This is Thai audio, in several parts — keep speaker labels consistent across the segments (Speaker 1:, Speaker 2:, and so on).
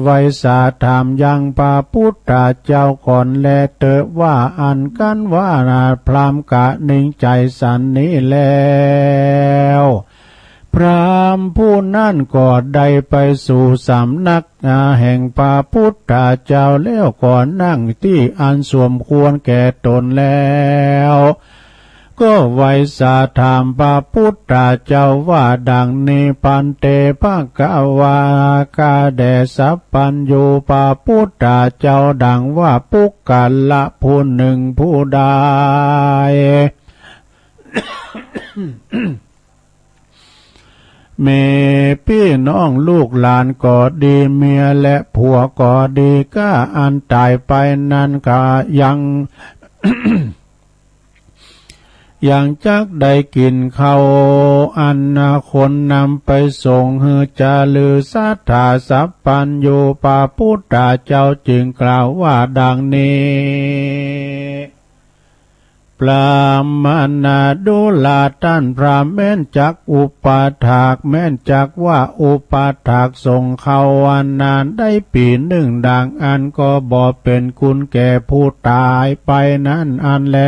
Speaker 1: ไว้สาธรรมยังพระพุทธเจ้าก่อนแลเตอว่าอันกันว่านาพรามกะนิ่งใจสันนี้แล้วพรามผู้นั่นก็ได้ไปสู่สำนักแห่งพระพุทธเจ้าแล้วก่อนนั่งที่อันสมควรแก่ตนแล้วก็ไว้สาธรรมพระพุทธเจ้าว่าดังนี้ปันเตภะคะวากาแด่สัพพัญญูพระพุทธเจ้าดังว่าปุกกัลละผู้หนึ่งผู้ใด เมพี่น้องลูกหลานก็ดีเมียและผัวก็ดีก็อันตายไปนั้นก็ยัง อย่างจักได้กินเขาอันคนนำไปส่งฮือจาลือสัทธาสัพพัญญูพระพุทธเจ้าจึงกล่าวว่าดังนี้ปรามนาดุลาท่านพระแม่นจักอุปาถากแม่นจักว่าอุปาถากส่งเขาวันนานได้ปีหนึ่งดังอันก็บ่เป็นคุณแก่ผู้ตายไปนั้นอันแล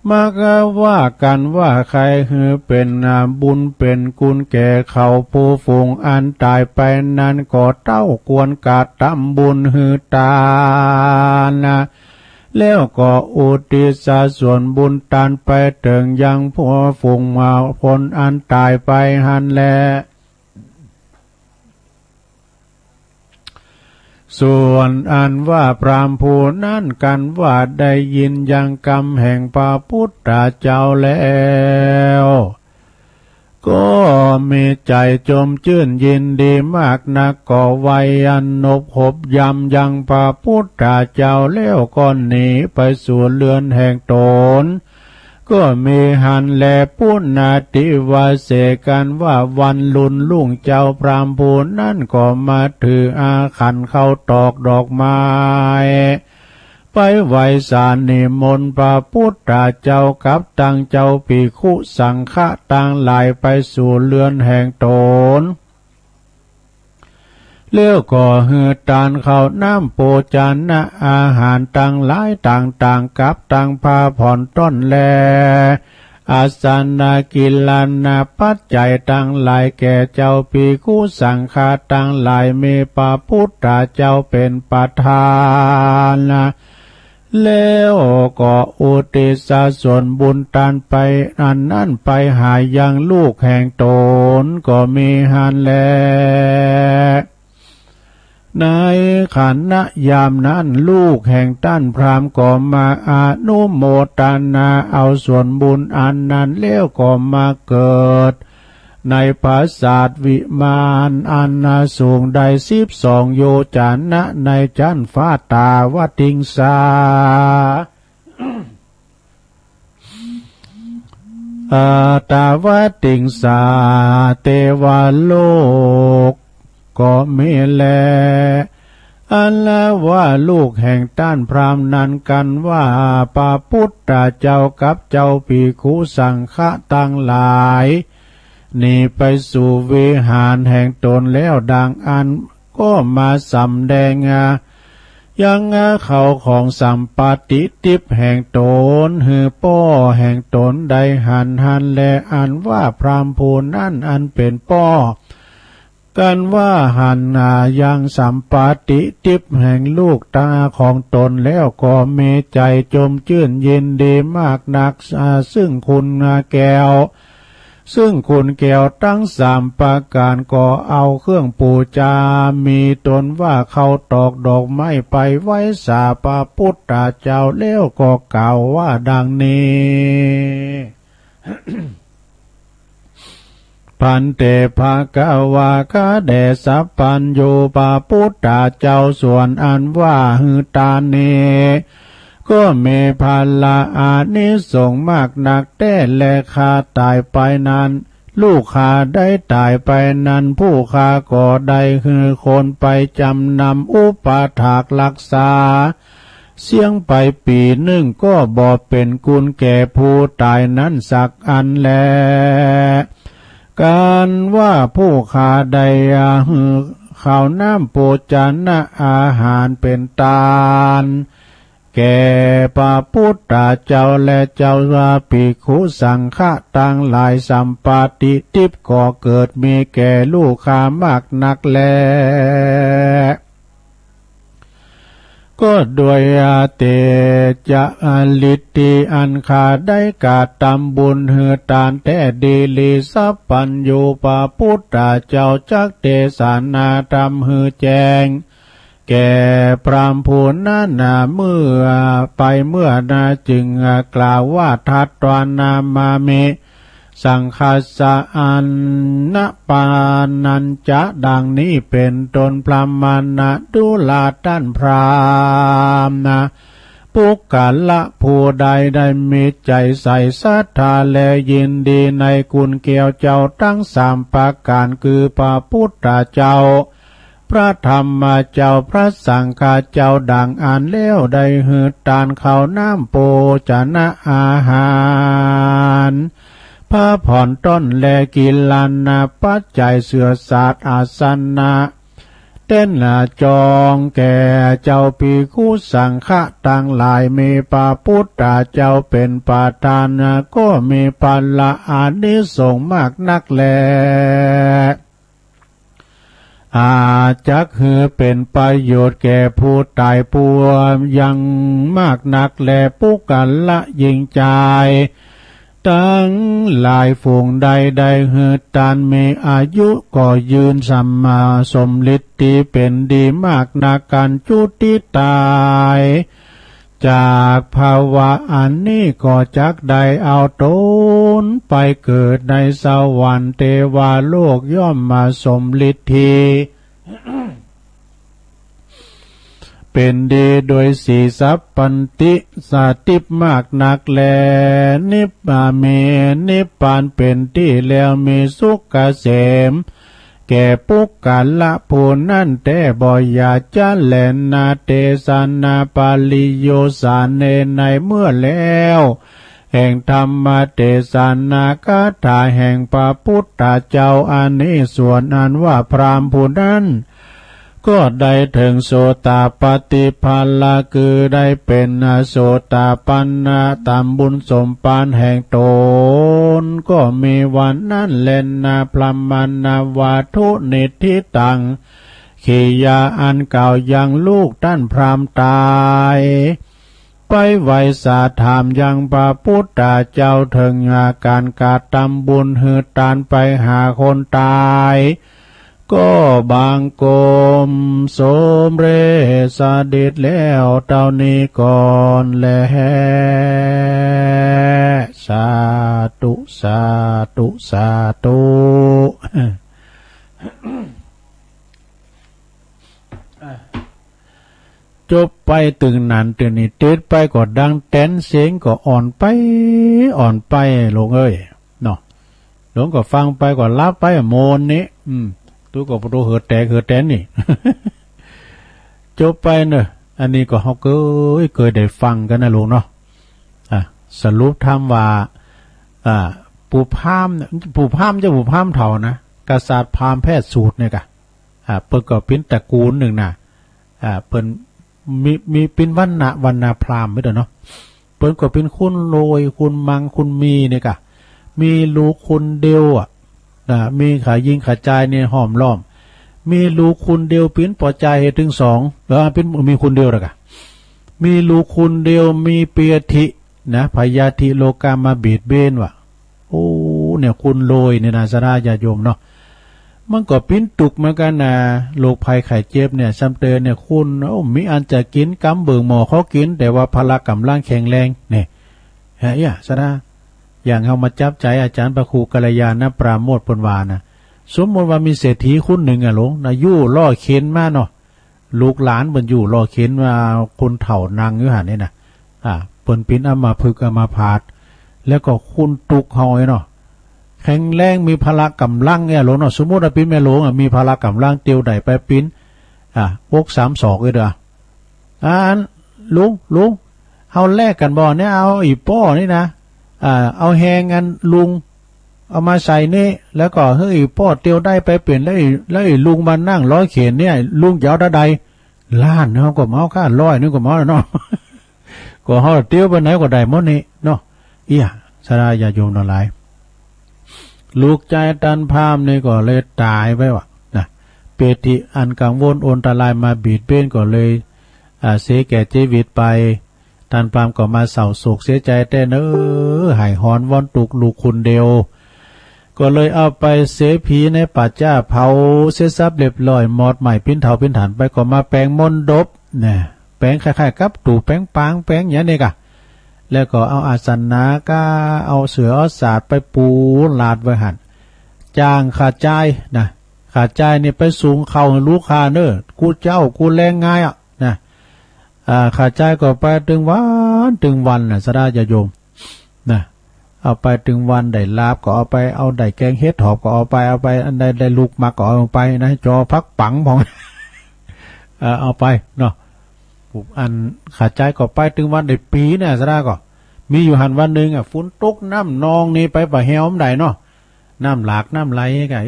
Speaker 1: มาก็ว่ากันว่าใครคือเป็นบุญเป็นคุณแก่เขาผู้ฝูงอันตายไปนั้นก็เต้ากวนกาทำบุญฮือตานะแล้วก็อุทิศส่วนบุญตานไปถึงยังผู้ฝูงมาคนอันตายไปหันแลส่วนอันว่าพรามผู้นั้นกันว่าได้ยินยังกรรมแห่งพระพุทธเจ้าแล้วก็มีใจจมชื่นยินดีมากนักก็ไว้อันนบหบยำยังพระพุทธเจ้าแล้วก็หนีไปสู่เรือนแห่งตนก็มีหันแลปุณณติวาเสกันว่าวันลุนลุ่งเจ้าพรามผู้นั่นก็มาถืออาขันเข้าตอกดอกไม้ไปไหว้สารนิมนต์พระพุทธเจ้ากับตั้งเจ้าภิกขุสังฆะตั้งหลายไปสู่เรือนแห่งตนเลี้ยวก่อหือตานเข้าน้ำโปจานะอาหารต่างหลายต่างกับต่างพาผ่อนต้นแลอาสนากิลานาปัจจัยต่างหลายแก่เจ้าภิกขุสังฆะต่างหลายมีพระพุทธเจ้าเป็นประธานแล้วก็อุทิศส่วนบุญตานไปอันนั้นไปหายังลูกแห่งตนก็มีหันแลในขันนะยามนั้นลูกแห่งต้านพรามก็มาอานุโมทนาเอาส่วนบุญอันนั้นแล้วก็มาเกิดในปราสาทวิมานอันสูงได้12 โยชนะในจันฟ้าตาวติงสาตาวติงสาเทวโลกก็มีแลอันละว่าลูกแห่งต้านพรามนั้นกันว่าพระพุทธเจ้ากับเจ้าภิกขุสังฆะตั้งหลายนี่ไปสู่วิหารแห่งตนแล้วดังอันก็มาสำแดงยังเขาของสัมปติทิพย์แห่งตนหือป้อแห่งตนได้หันแลอันว่าพรามผู้นั้นอันเป็นป้อกันว่าหันยังสัมปติทิพย์แห่งลูกตาของตนแล้วก็มีใจจมชื่นยินดีมากนักซึ่งคุณแก้วซึ่งคุณแก้วทั้ง3 ประการก็เอาเครื่องปูจามีตนว่าเขาตอกดอกไม้ไปไว้สาพระพุทธเจ้าแล้วก็กล่าวว่าดังนี้ พันเตภะคะวะคะเดสัพพัญญูพระพุทธเจ้าส่วนอันว่าหือตาเนก็มีพลาอานิสงส์มากนักแต่และข้าตายไปนั้นลูกข้าได้ตายไปนั้นผู้ข้าก็ได้คือคนไปจำนำอุปถากรักษาเสี่ยงไปปีหนึ่งก็บ่เป็นกุลแก่ผู้ตายนั้นสักอันแล การว่าผู้ขาใดข้าวน้ำโภชนะอาหารเป็นตานแก่พระพุทธเจ้าและเจ้าภิกขุสังฆะต่างหลายสัมปาติทิพย์ก็เกิดมีแก่ลูกค้ามากนักแลก็ด้วยอาเตจะอลิติอันขาได้กาตำบุญเหือตานแต่ดีลีสัพพัญญูปะพุทธเจ้าจักเตสานาธรรมหือแจงแก่พรามพูนนาเมื่อไปเมื่อนาจึงกล่าวว่าทัตตวานามาเมสังคัสสะอันนะปานัญจะดังนี้เป็นตนพราหมณดุลาท่านพรามนะปุกกะละผู้ใดได้มีใจใส่ศรัทธาและยินดีในคุณเกี่ยวเจ้าทั้งสามประการคือพระพุทธเจ้าพระธรรมเจ้าพระสังฆเจ้าดังอ่านแล้วได้หือตานข้าวน้ำโภชนะอาหารพระผ่อนต้นและกิลานาปัจจัยเสือศาสตร์อาสนะเต้นจองแก่เจ้าภิกขุสังฆะต่างหลายมีพระพุทธเจ้าเป็นประธานก็มีพละอานิสงส์มากนักแลอาจักคือเป็นประโยชน์แก่ผู้ตายผู้ยังมากนักแลปุกกะละยิ่งใจตั้งหลายฝูงใดๆหือตานมีอายุก็ยืนสัมมาสมฤทธิ์เป็นดีมากนาการจุติตายจากภาวะอันนี้ก็จักได้เอาตนไปเกิดในสวรรค์เทวโลกย่อมมาสมฤทธิ์เป็นดีโดยสีสัพพันติสาติปมากนักแลนิพพานเมนิพพานเป็นที่แล้วมีสุขเกษมแก่ปุกกะละผู้นั้นแต่บ่อยาจะแลนาเตสานาปาลิโยสานเนในเมื่อแล้วแห่งธรรมเทศนาคาถาแห่งพระพุทธเจ้าอันนี้ส่วนอันว่าพราหมณ์ผู้นั้นก็ได้ถึงโสตปฏิภาลคือได้เป็นโสตปันนาตามบุญสมปานแห่งตนก็มีวันนั้นเล่นนาพรหมนาวาทุนิทิตังขียาอันเก่ายังลูกท่านพราหมณ์ตายไปไหวสาถามยังพระพุทธเจ้าถึงอาการกาตำบุญหือตานไปหาคนตายก็บางกรมสมเรสเด็จแล้วเท่านี้ก่อนแลสาธุสาธุสาธุจบไปตึงนั้นตึงนี้เต็ดไปก็ดังแตนเสียงก็อ่อนไปหลวงเอ้ยเนาะหลวงก็ฟังไปก็รับไปโมนนี้ตู้ก็รู้เหือแตนนี่ จบไปเนอะอันนี้ก็เขาเคยได้ฟังกันนะหลวงเนาะสรุปทำว่าผู้พามจะผู้พามเถ่านะกษัตริย์พามแพทย์สูตรเนี่ยกะเปิดก็เป็นตระกูลหนึ่งนะเปิดมีเป็นวรรณพราหมณ์ไม่เด้อเนาะเปิดก็เป็นคุณโรยคุณมังคุณมีเนี่ยกะมีลูกคุณเดียวมีขายิงขาจายเนี่ยห้อมล้อมมีลูกคุณเดียวปิ้นปอใจถึงสองแล้วเป็นมีคุณเดียวหรอกมีลูกคุณเดียวมีเปียธินะพยาธิโลกามาเบียดเบนว่ะโอ้เนี่ยคุณโรยเนี่ยนะสราญาโยมเนาะมันก็ปิ้นตุกเหมือนกันนะโรคภัยไข้เจ็บเนี่ยซ้ำเตือนเนี่ยคุณมีอันจะกินกำเบิ่งหมอเขากินแต่ว่าพละกำลังแข็งแรงเนี่ยเฮ้ยสราอย่างเอามาจับใจอาจารย์ประครูกัลยาณปราโมทย์ปนวานะสมมติว่ามีเศรษฐีคนหนึ่งหลงนะยู่ล่อเข็นมาเนาะลูกหลานบนอยู่ล่อเข็นว่าคนเฒ่านางอยู่หันนี่นะเปิ้นปิ้นเอามาพึกเอามาพาดแล้วก็คุณตุกเฮาเนาะแข็งแรงมีพละกำลังเนี่ยหลงเนาะสมมติว่าปิ้นแม่หลงมีพละกำลังเตียวใดไปปิ้นอก3 ศอกเด้อลุงเฮาแลกกันบ่เนี่ยเอาอีป้อนี่นะเอาแหงกันลุง เอามาใส่นี่แล้วก็เฮ้ยพ่อเตียวได้ไปเปลี่ยนแล้วลุงมานั่งร้อยเขียนเนี่ยลุงยาวใดล้านเนาะก็เมาค่าร้อยนึงก็เมาแล้วเนาะก็เฮาเตียวไปไหนก็ได้หมดนี่เนาะอีหสราญาโยมทั้งหลายลูกใจตันพามนี่ก็เลยตายไปว่ะนะเปติอันกังวลโอนตรายมาบีดเบ้นก็เลยเสียแก่ชีวิตไปตันพามก็มาเศร้าโศกเสียใจแต่หายหอนวอนตุกลูกคุณเดียวก็เลยเอาไปเสผีในป่าจ้าเผาเสียทรัพย์เรียบร้อยหมดใหม่พิ้นเถาพิ้นฐานไปก็มาแปลงมนต์ดบเนี่ยแปลงคล้ายๆกับตู่แปลงปางแปลงอย่างนี้กะแล้วก็เอาอาสนะก็เอาเสือเอาศาสตร์ไปปูลาดไว้หันจ้างขาดใจนะขาดใจนี่ไปสูงเข้าลูกค้าเนอกูเจ้ากูแรงง่ายอ่ะนะขาดใจก็ไปถึงวันน่ะสดาญาโยมนะเอาไปถึงวันได้ลาบก็เอาไปเอาได้แกงเฮ็ดหอบก็เอาไปอันใดได้ลูกมาก็เอาไปนะจอพักปังของ เอาไปเนาะอันขาดใจก็ไปถึงวันได้ปีเนี่ยสดาก็มีอยู่หันวันนึงฝนตกน้ำนองนี่ไปป่าแฮวมได้เนาะน้ำหลากน้ำไหลก็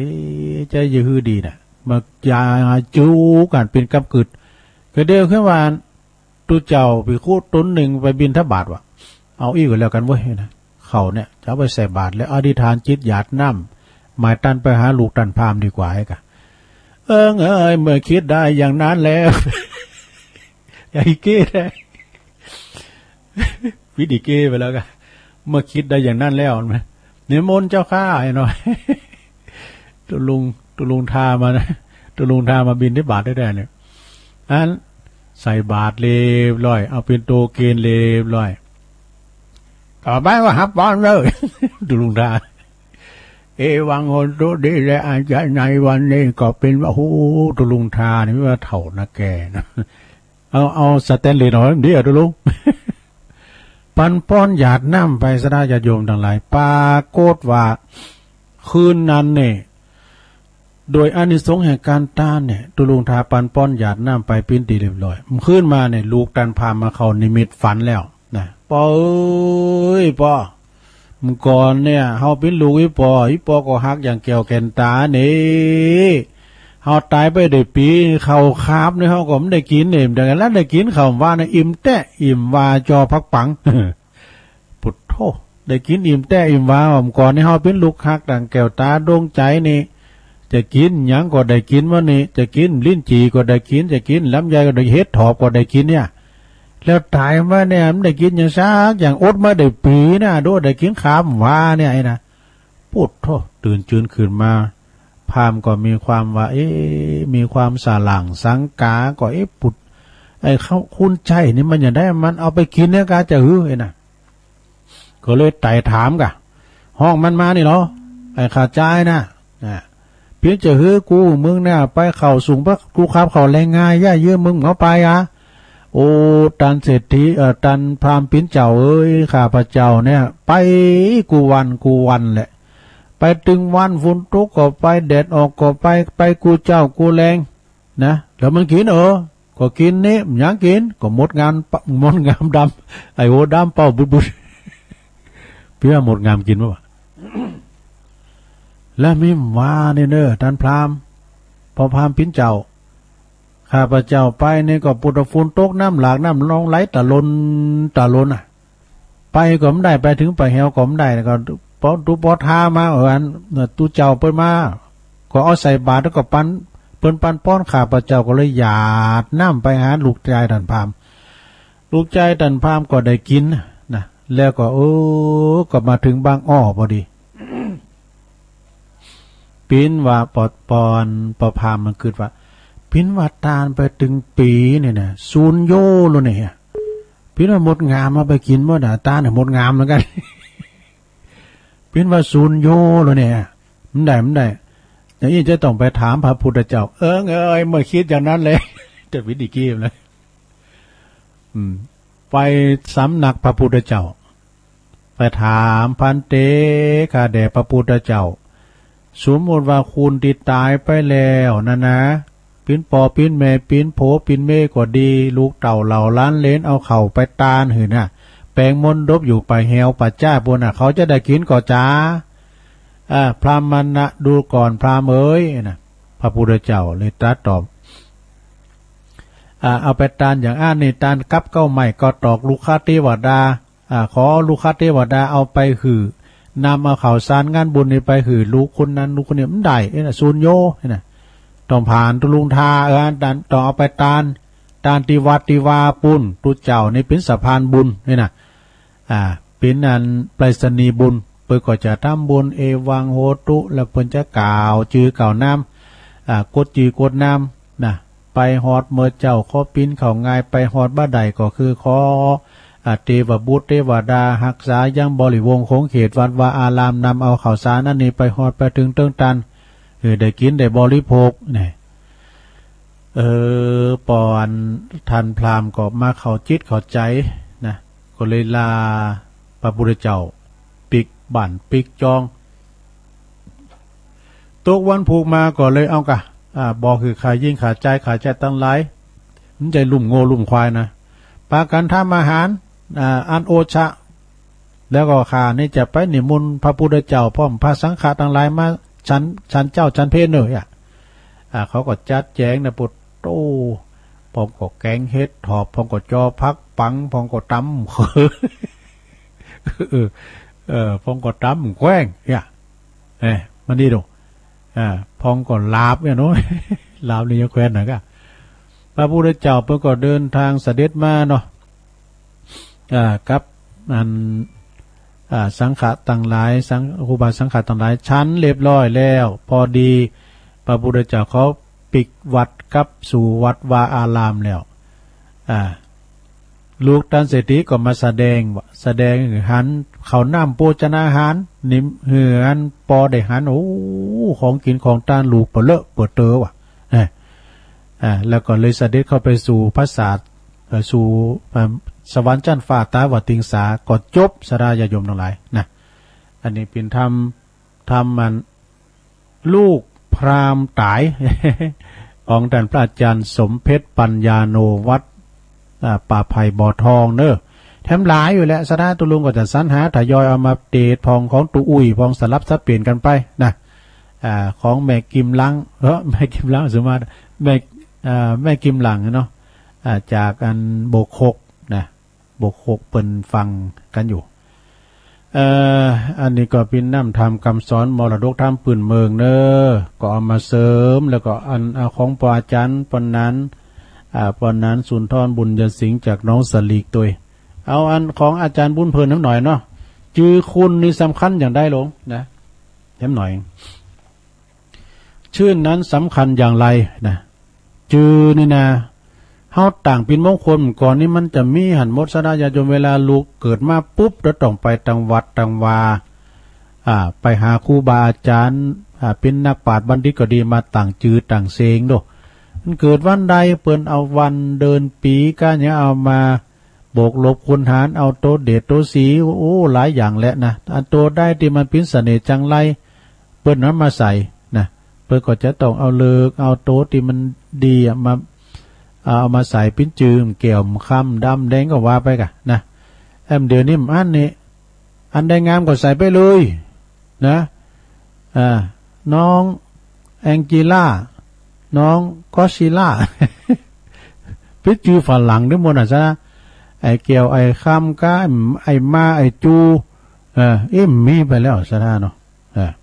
Speaker 1: จะยื้อดีน่ะมายาจูกันเป็นกำกึดก็เดียวขึ้นว่าตุเจ้าไปคู่ต้นหนึ่งไปบินทบาทวะเอาอีกก็แล้วกันเว้ยนะเขาเนี่ยจะไปใส่บาทแล้วอธิษฐานจิตหยาดน้ำหมายตันไปหาลูกตันพามดีกว่าไอ้กะเมื่อคิดได้อย่างนั้นแล้วอย่าเก้ได้วิธีเก้ไปแล้วกันเมื่อคิดได้อย่างนั้นแล้วไหมนิมนต์เจ้าข้าไอ้หน่อยตุลุงทามานะตุลุงทามาบินที่บาทได้เนี่ยอันใส่บาทเรียบร้อยเอาเป็นโตเกณฑ์เรียบร้อยต่อไปว่าฮับบอลเลยตุลุงทาวังโหนตัวดีและอาจารย์ในวันนี้ก็เป็นว่าโอ้ตุลุงทานี่ว่าเถ่านะแกนะเอาสแตนเลสหน่อยเดี๋ยวตุลุงปันป้อนหยาดน้ำไปสดาญาโยมทั้งหลายปาโกฏว่าคืนนั้นเนี่ยโดยอานิสงส์แห่งการต้านเนี่ยตุลุงทาปันป้อนหยาดน้ำไปปิ้นตีเรียบร้อยมันขึ้นมาเนี่ยลูกตันพามาเขานิมิตฝันแล้วนะป่อเอ้ยป่อมึงก่อนเนี่ยเฮาเป็นลูกอีป่อก็ฮักอย่างแก้วแก่นตาเนี่ยเฮาตายไปได้ปีเขาคาบเนี่ยเฮาก็ไม่ได้กินเนี่ยดังนั้นได้กินเขาว่านะอิ่มแต้อิ่มว่าจอพักปังปุดโธได้กินอิ่มแต้อิ่มว่าผมก่อนเนี่ยเฮาเป็นลูกฮักดังแก้วตาดวงใจนี่จะกินหยังก็ได้กินวะนี่จะกินลิ้นจี่ก็ได้กินจะกินลำไยก็ได้เฮ็ดถอบก็ได้กินเนี่ยแล้วตายมาเนี่ยมันได้กินอย่างซักอย่างอดมาได้ปีนะโดได้กินขามว่าเนี่ยไอ้นะปุดโธตื่นจืนขึ้นมาพามก็มีความว่ามีความสาหลังสังกาก็ปุดไอ้เขาคุณใจนี่มันอย่างได้มันเอาไปกินเนี่ยกาจะหื้อไอ้นะก็เลยไต่ถามกะห้องมันมานี่เหรอไอ้ขาดใจนะเพียงจะหื้อกูมึงเนี่ยไปเข่าสูงปะกูขับเข่าแรงง่ายย่าเยอะมึงเอาไปโอ้ตันเศรษฐีตันพรามปิ้นเจ้าข้าพระเจ้าเนี่ยไปกูวันแหละไปถึงวันฝนตกก็ไปแดดออกก็ไปกูเจ้ากูแรงนะแล้วมันกินก็กินนี่ยังกินก็หมดงามดำไอ้โหดำเป่าบุดเพื่อหมดงามกินวะแล้วมิมว่าเนี่ยเนอท่านพราหมณ์พอพราหมณ์ปิ้นเจ้าข้าพระเจ้าไปเนี่ยก็ปุถฝนตกน้ำหลากน้ำนองไหลตะลนไปก็ไม่ได้ไปถึงไปแหวก็ไม่ได้ก็ปอทามาอันตูเจ้าเปิ้นมาก็เอาใส่บาตรแล้วก็ปันป้อนข้าพระเจ้าก็เลยหยาดน้ำไปหาลูกชายท่านพราหมณ์ลูกชายท่านพราหมณ์ก็ได้กินนะแล้วก็ก็มาถึงบางอ้อพอดีปินว่าปอพราหมณ์มันคิดว่าปินว่าตาลไปถึงปีเนี่ยนะซูนโยโลเนี่ยปินว่าหมดงามมาไปกินบ่น่ะตาเนี่ยหมดงามเหมือนกันเป็นว่าศูนย์โยแล้วเนี่ยมันได้อย่างนี้จะต้องไปถามพระพุทธเจ้าเมื่อคิดอย่างนั้นเลยจะวิธีกี้เลยไปสำนักพระพุทธเจ้าไปถามพันเตข้าแด่พระพุทธเจ้าสมมติว่าคุณติดตายไปแล้วนะปิ้นปอปิ้นแม่ปิ้นโผปิ้นเมก็ดีลูกเต่าเหล่าล้านเลนเอาเข่าไปตานหื่นแปลงมนดบอยู่ไปแหวปัจจ้าบนเขาจะได้กินก่อจ้า พราหมณะดูก่อนพราหมณ์เอ้ยนะพระพุทธเจ้าเลยตรัสตอบเอาไปตานอย่างนี่ตานกับเก้าใหม่ก็ตอกลูกค้าเทวดาขอลูกค้าเทวดาเอาไปหือนำเอาข่าวสารงานบุญนี้ไปหือลูกคนนั้นลูกคนนี้มันได้นะซูนโยนะต้องผ่านตุลุงทาต้องเอาไปตานติวัติวาปุณตุเจ้าในเป็นสะพานบุญนี่นะเป็นอันไปรษณีย์บุญเปิดก็จะทำบุญเอวังโหตุแล้วเพิ่นจะกล่าวจือเก่าน้ำกดจือกดน้ำนะไปฮอดเมื่อเจ้าขอปิ้นเขาง่ายไปฮอดบ้าใดก็คือขอเทวบุตรเทวดาหักษายังบริวงของเขตวัดวาอารามนำเอาข่าวสารนั่นนี่ไปฮอดไปถึงเติ้งตันได้กินได้บริโภคเนี่ยปอนทันพราหมณ์ก็มาเข้าจิตเข้าใจนะก็เลยลาพระพุทธเจ้าปิกบั่นปิกจองตกวันผูกมาก็เลยเอากะบอกคือขายิ่งขาใจตั้งหลายมันใจลุ่มโง่ลุ่มควายนะปากันทำอาหารอันโอชะแล้วก็ขานี่จะไปนิมนต์พระพุทธเจ้าพร้อมพระสังฆาตั้งหลายมาฉันเจ้าฉันเพศเนยเขาก็จัดแจงนะปุตโตพองก็แกงเฮ็ดถอบพองก็จอพักปังพองก็ตำพองก็ตำแกว้งมันดีดูพองก็ลาบเนี่ยน้อยลาบนี่ยังแควนหน่อยก็พระพุทธเจ้าเพิ่งก็เดินทางเสด็จมาเนาะกับอันสังฆะต่างหลายครูบาสังฆะต่างหลายชั้นเรียบร้อยแล้วพอดีพระพุทธเจ้าเขาปิกวัดกับสู่วัดวาอารามแล้วลูกท่านเศรษฐีก็มาแสดงหันเขาน้ำโภชนาหารนิมเหือนปอได้หันโอ้ของกินของต้านลูกเปเลอะเปิดเตอว่ะแล้วก็เลยเสด็จเข้าไปสู่พระศาสตร์สู่สวรรค์จันทร์ฟ้าตาวัดติงสาก็จบสราญาโยมทั้งหลายนะอันนี้เป็นทำมันลูกพราหมณ์ตายของท่านพระอาจารย์สมเพชรปัญญาโนวัดป่าไผ่บ่อทองเนอะแถมหลายอยู่แล้วสนาตุลุงก็จะสรรหาทยอยเอามาเดทพองของตุอุ้ยพองสลับซับเปลี่ยนกันไปนะของแม่กิมลังแม่กิมลังสมมาแม่กิมหลังเนาะจากอันโบกหกนะโบกหกเปิ่นฟังกันอยู่อันนี้ก็เป็นน้ำธรรมคำสอนมรดกธรรมปืนเมืองเนอะก็เอามาเสริมแล้วก็อันของปอาจารย์ปนนั้นสุนทรบุญยสิงห์จากน้องสลีกตัวเอาอันของอาจารย์บุญเพลินน้ำหน่อยเนาะจือคุณนี่สำคัญอย่างได้ลงนะแถมหน่อยชื่อนั้นสำคัญอย่างไรนะจือนี่นะเฮาต่างเป็นมงคลก่อนนี้มันจะมีหันมดสดายาจนเวลาลูกเกิดมาปุ๊บจะต้องไปตังวัดตังวาไปหาครูบาอาจารย์เป็นนักปราชญ์บัณฑิตก็ดีมาต่างจือต่างเสงโดมันเกิดวันใดเปิ้นเอาวันเดินปีก้าเนี่ยเอามาโบกลบคุณหารเอาโตเดชโตสีโอ้หลายอย่างแหละนะอันโตได้ที่มันเป็นเสน่ห์จังไรเปิ้นนั้นมาใส่นะเปิ้นก็จะต้องเอาเลิกเอาโตที่มันดีมาเอามาใส่ปิ้นจืมเกี่ยวคำดำแดงก็ว่าไปกันนะเดี๋ยวนี้อันนี้อันใดงามก็ใส่ไปเลยนะน้องแองจิล่าน้องกอชิล่าปิ้นจือฝรั่งด้วยมนอ่ะซะไอเกี่ยวไอคำก้าไอมาไอจูมีไปแล้วซะนะเนาะ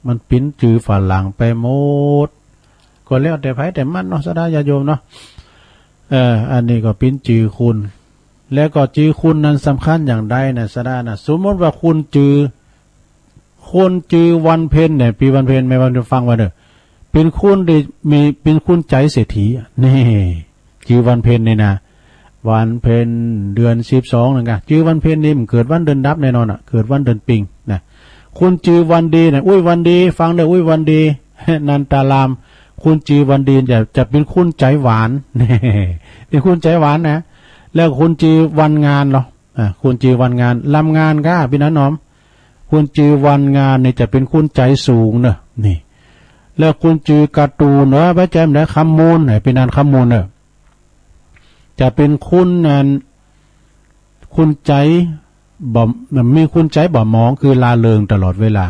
Speaker 1: มันปิ้นจือฝรั่งไปหมดก็แล้วแต่ไผแต่มันเนาะซะนะญาโยมเนาะอันนี้ก็เป็นจือคุณแล้วก็จือคุณนั้นสำคัญอย่างใดนะสดานะสมมติว่าคุณจือวันเพ็ญเนี่ยปีวันเพ็ญไม่วันจะฟังว่าเด้อเป็นคุณได้มีเป็นคุณใจเศรษฐีนี่จือวันเพ็ญนี่นะวันเพ็ญเดือน12นั่นไงจือวันเพ็ญนี่มันเกิดวันเดือนดับแน่นอนเกิดวันเดือนปิงนะคุณจือวันดีนะอุ้ยวันดีฟังเด้ออุ้ยวันดีนันตารามคุณจีวันดีจะเป็นคุณใจหวานนี่เป็นคุณใจหวานนะแล้วคุณจีวันงานเหรอคุณจีวันงานลำงานก็พี่น้องคุณจีวันงานนี่จะเป็นคุณใจสูงเนอะนี่แล้วคุณจีการ์ตูนเนอะพระเจ้าเนี่ยคำมูลเป็นนันคำมูลเนอะจะเป็นคุณนันคุณใจบ่มีคุณใจบ่มองคือลาเริงตลอดเวลา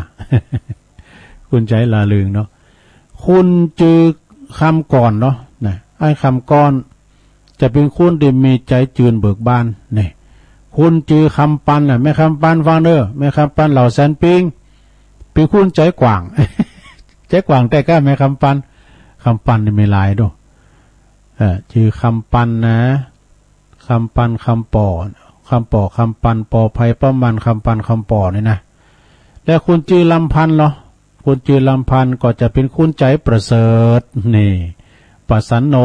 Speaker 1: คุณใจลาลึงเนาะคุณจือคำก่อนเนาะนะไอ้คำก้อนจะเป็นคุณที่มีใจจืนเบิกบานนี่คุณจือคำปันน่ะแม่คำปันฟังเด้อแม่คำปันเหล่าแสนปิงเป็นคุณใจกว้าง ใจกว้างแต่ก็แม่คำปันนี่ไม่ลายด้วยจือคำปันนะคำปันคำป่อคำปันปอไผ่ป้อมันคำปันคำป่อนี่นะแล้วคุณจือลำพันเหรอคุณจือลำพันก็จะเป็นคุณใจประเสริฐนี่ปัสสันโน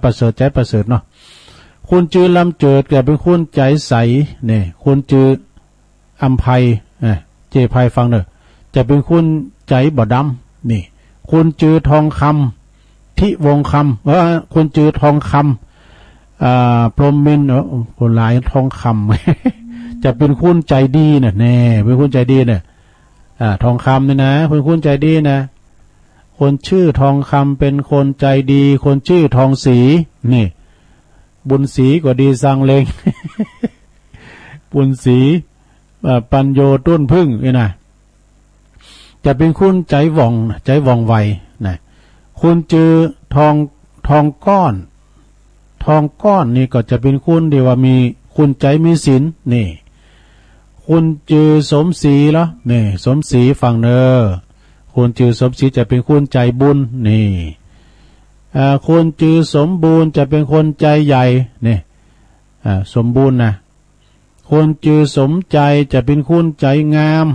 Speaker 1: ประเสริฐใจประเสริฐเนาะคุณจือลำเจิดก็เป็นคุณใจใสนี่คุณจืออัมไพเจไพฟังเนอะจะเป็นคุณใจบ่ดำนี่คุณจือทองคำทิวงคำคุณจือทองคำพรหมินคนหลายทองคำ จะเป็นคุณใจดีน่ะแน่เป็นคุณใจดีเนี่ยทองคำนี่นะเป็นคุณใจดีนะคนชื่อทองคำเป็นคนใจดีคนชื่อทองศรีนี่บุญศรีก็ดีสังเลง บุญศรีปัญโยต้นพึ่งนี่นะจะเป็นคุณใจว่องไวนะคุณจือทองก้อนนี่ก็จะเป็นคุณที่ว่ามีคุณใจมีศีลนี่คุณจือสมศรีเหรอนี่สมศรีฟังเนอคุณจือสมศรีจะเป็นคุณใจบุญนี่คุณจือสมบูรณ์จะเป็นคนใจใหญ่นี่สมบูรณ์นะคุณจือสมใจจะเป็นคุณใจงาม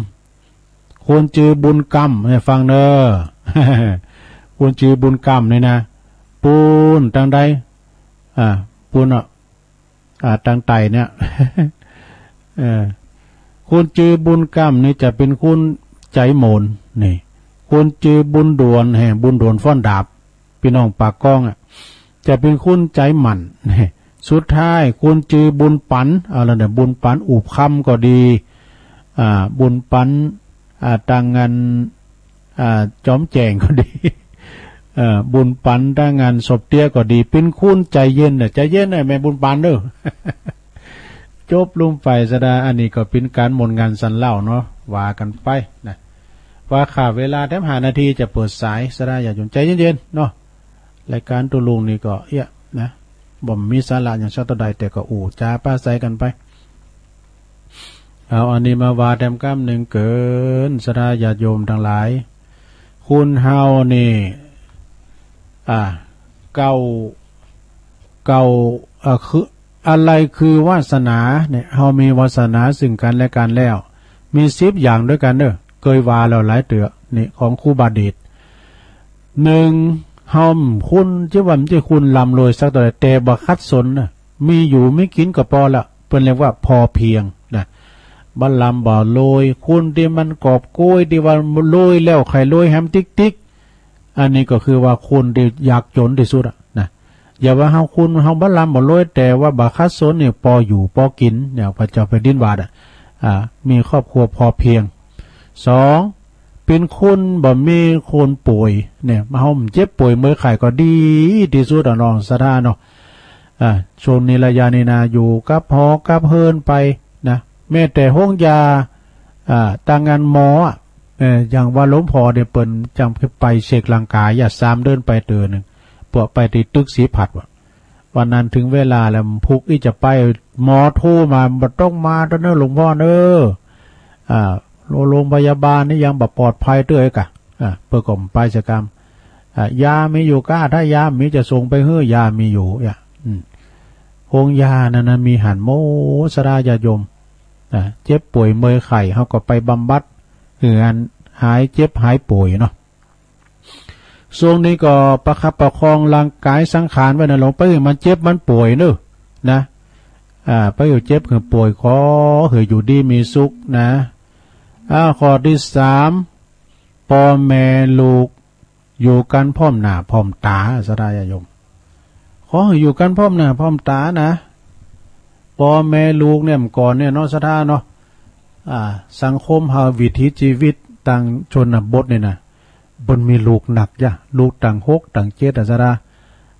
Speaker 1: คุณจือบุญกรรมเนี่ยฟังเนอ คุณจือบุญกรรมนี่นะปูนตังใดปูนตังไตเนี่ย คุณจือบุญกรรมนี่จะเป็นคุณใจโมนนี่คุณจือบุญด่วนบุญด่วนฟ้อนดาบพี่น้องปากก้องจะเป็นคุณใจหมั่นนี่สุดท้ายคุณจือบุญปันอะไรเนี่ยบุญปันอุบคำก็ดีบุญปันต่างงานจอมแจงก็ดีบุญปันต่างงานศพเตี้ยก็ดีเป็นคุณใจเย็นใจเย็นแม่บุญปันเด้อ จบลุ่มไปสดาอันนี้ก็เป็นการมนงานสันเล่าเนาะว่ากันไปนะว่าข่าวเวลาแทบ5 นาทีจะเปิดสายสดาอย่าหยุ่นใจเย็นๆเนาะรายการตัวลุงนี่ก็นะบ่มมีสาระอย่างชาติใดแต่ก็จ้าป้าใส่กันไปเอาอันนี้มาว่าแต้มก้ามหนึ่งเกินสดาญาติโยมทั้งหลายคุณเฮานี่เก่าคืออะไรคือวาสนาเนี่ยเฮามีวาสนาซึ่งกันและกันแล้วมี10 อย่างด้วยกันเด้อเคยว่าแล้วหลายเตือนี่ของครูบาเดช1เฮาคุณที่ว่ามันจะคุณลำรวยสักแต่บ่คัดสนนะมีอยู่ไม่กินก็พอละเพิ่นเรียกว่าพอเพียงนะบ่ลำบ่รวยคุณที่มันกอบโกยที่ว่ารวยแล้วใครรวยแฮมติ๊กอันนี้ก็คือว่าคุณที่อยากจนที่สุดนะอย่าว่าเฮาคุณเฮาบ่ลำบ่รวยแต่ว่าบ่คัดสนเนี่ยพออยู่พอกินเนี่ยพระเจ้าแผ่นดินว่ามีครอบครัวพอเพียง2เป็นคนบ่มีคนป่วยเนี่ยเฮาเจ็บป่วยเมื่อไข้ก็ดีที่สุดน้องสะท้าเนาะช่วงนี้ระยะนี้นะอยู่กับพอกับเฮินไปนะแม้แต่ห้องยาต่างงานหมออย่างว่าหลวงพ่อเนี่ยเปิ้นจังไปเช็คร่างกายอย่า3 เดือนไปเตือนนึงพวกไปที่ตึกสีผัดวันนั้นถึงเวลาแล้วพุกที่จะไปหมอโทรมาบ่ต้องมาเด้อหลวงพ่อเด้อโรงพยาบาลนี่ยังบ่ปลอดภัยเด้อกะเพื่อก่อมไปกิจกรรมยามีอยู่ก้าถ้ายามีจะส่งไปเฮ้อยามีอยู่โรงยานั้นมีหันโมสราญาโยมเจ็บป่วยเมื่อยไข้เฮาก็ไปบำบัดเหือนหายเจ็บหายป่วยเนาะช่วงนี้ก็ประคับประคองร่างกายสังขารไว้นะหลวงไปมันเจ็บมันป่วยเนอะนะไปอยู่เจ็บคือป่วยขอคืออยู่ดีมีสุขนะข้อที่3พ่อแม่ลูกอยู่กันพร้อมหน้าพร้อมตาสดายโยมขอให้อยู่กันพร้อมหน้าพร้อมตานะพ่อแม่ลูกเนี่ยก่อนเนี่ยเนาะสดาเนาะสังคมเฮาวิถีชีวิตต่างชนบทเนี่ยนะบนมีลูกหนักลูกต่าง6ต่าง7สดา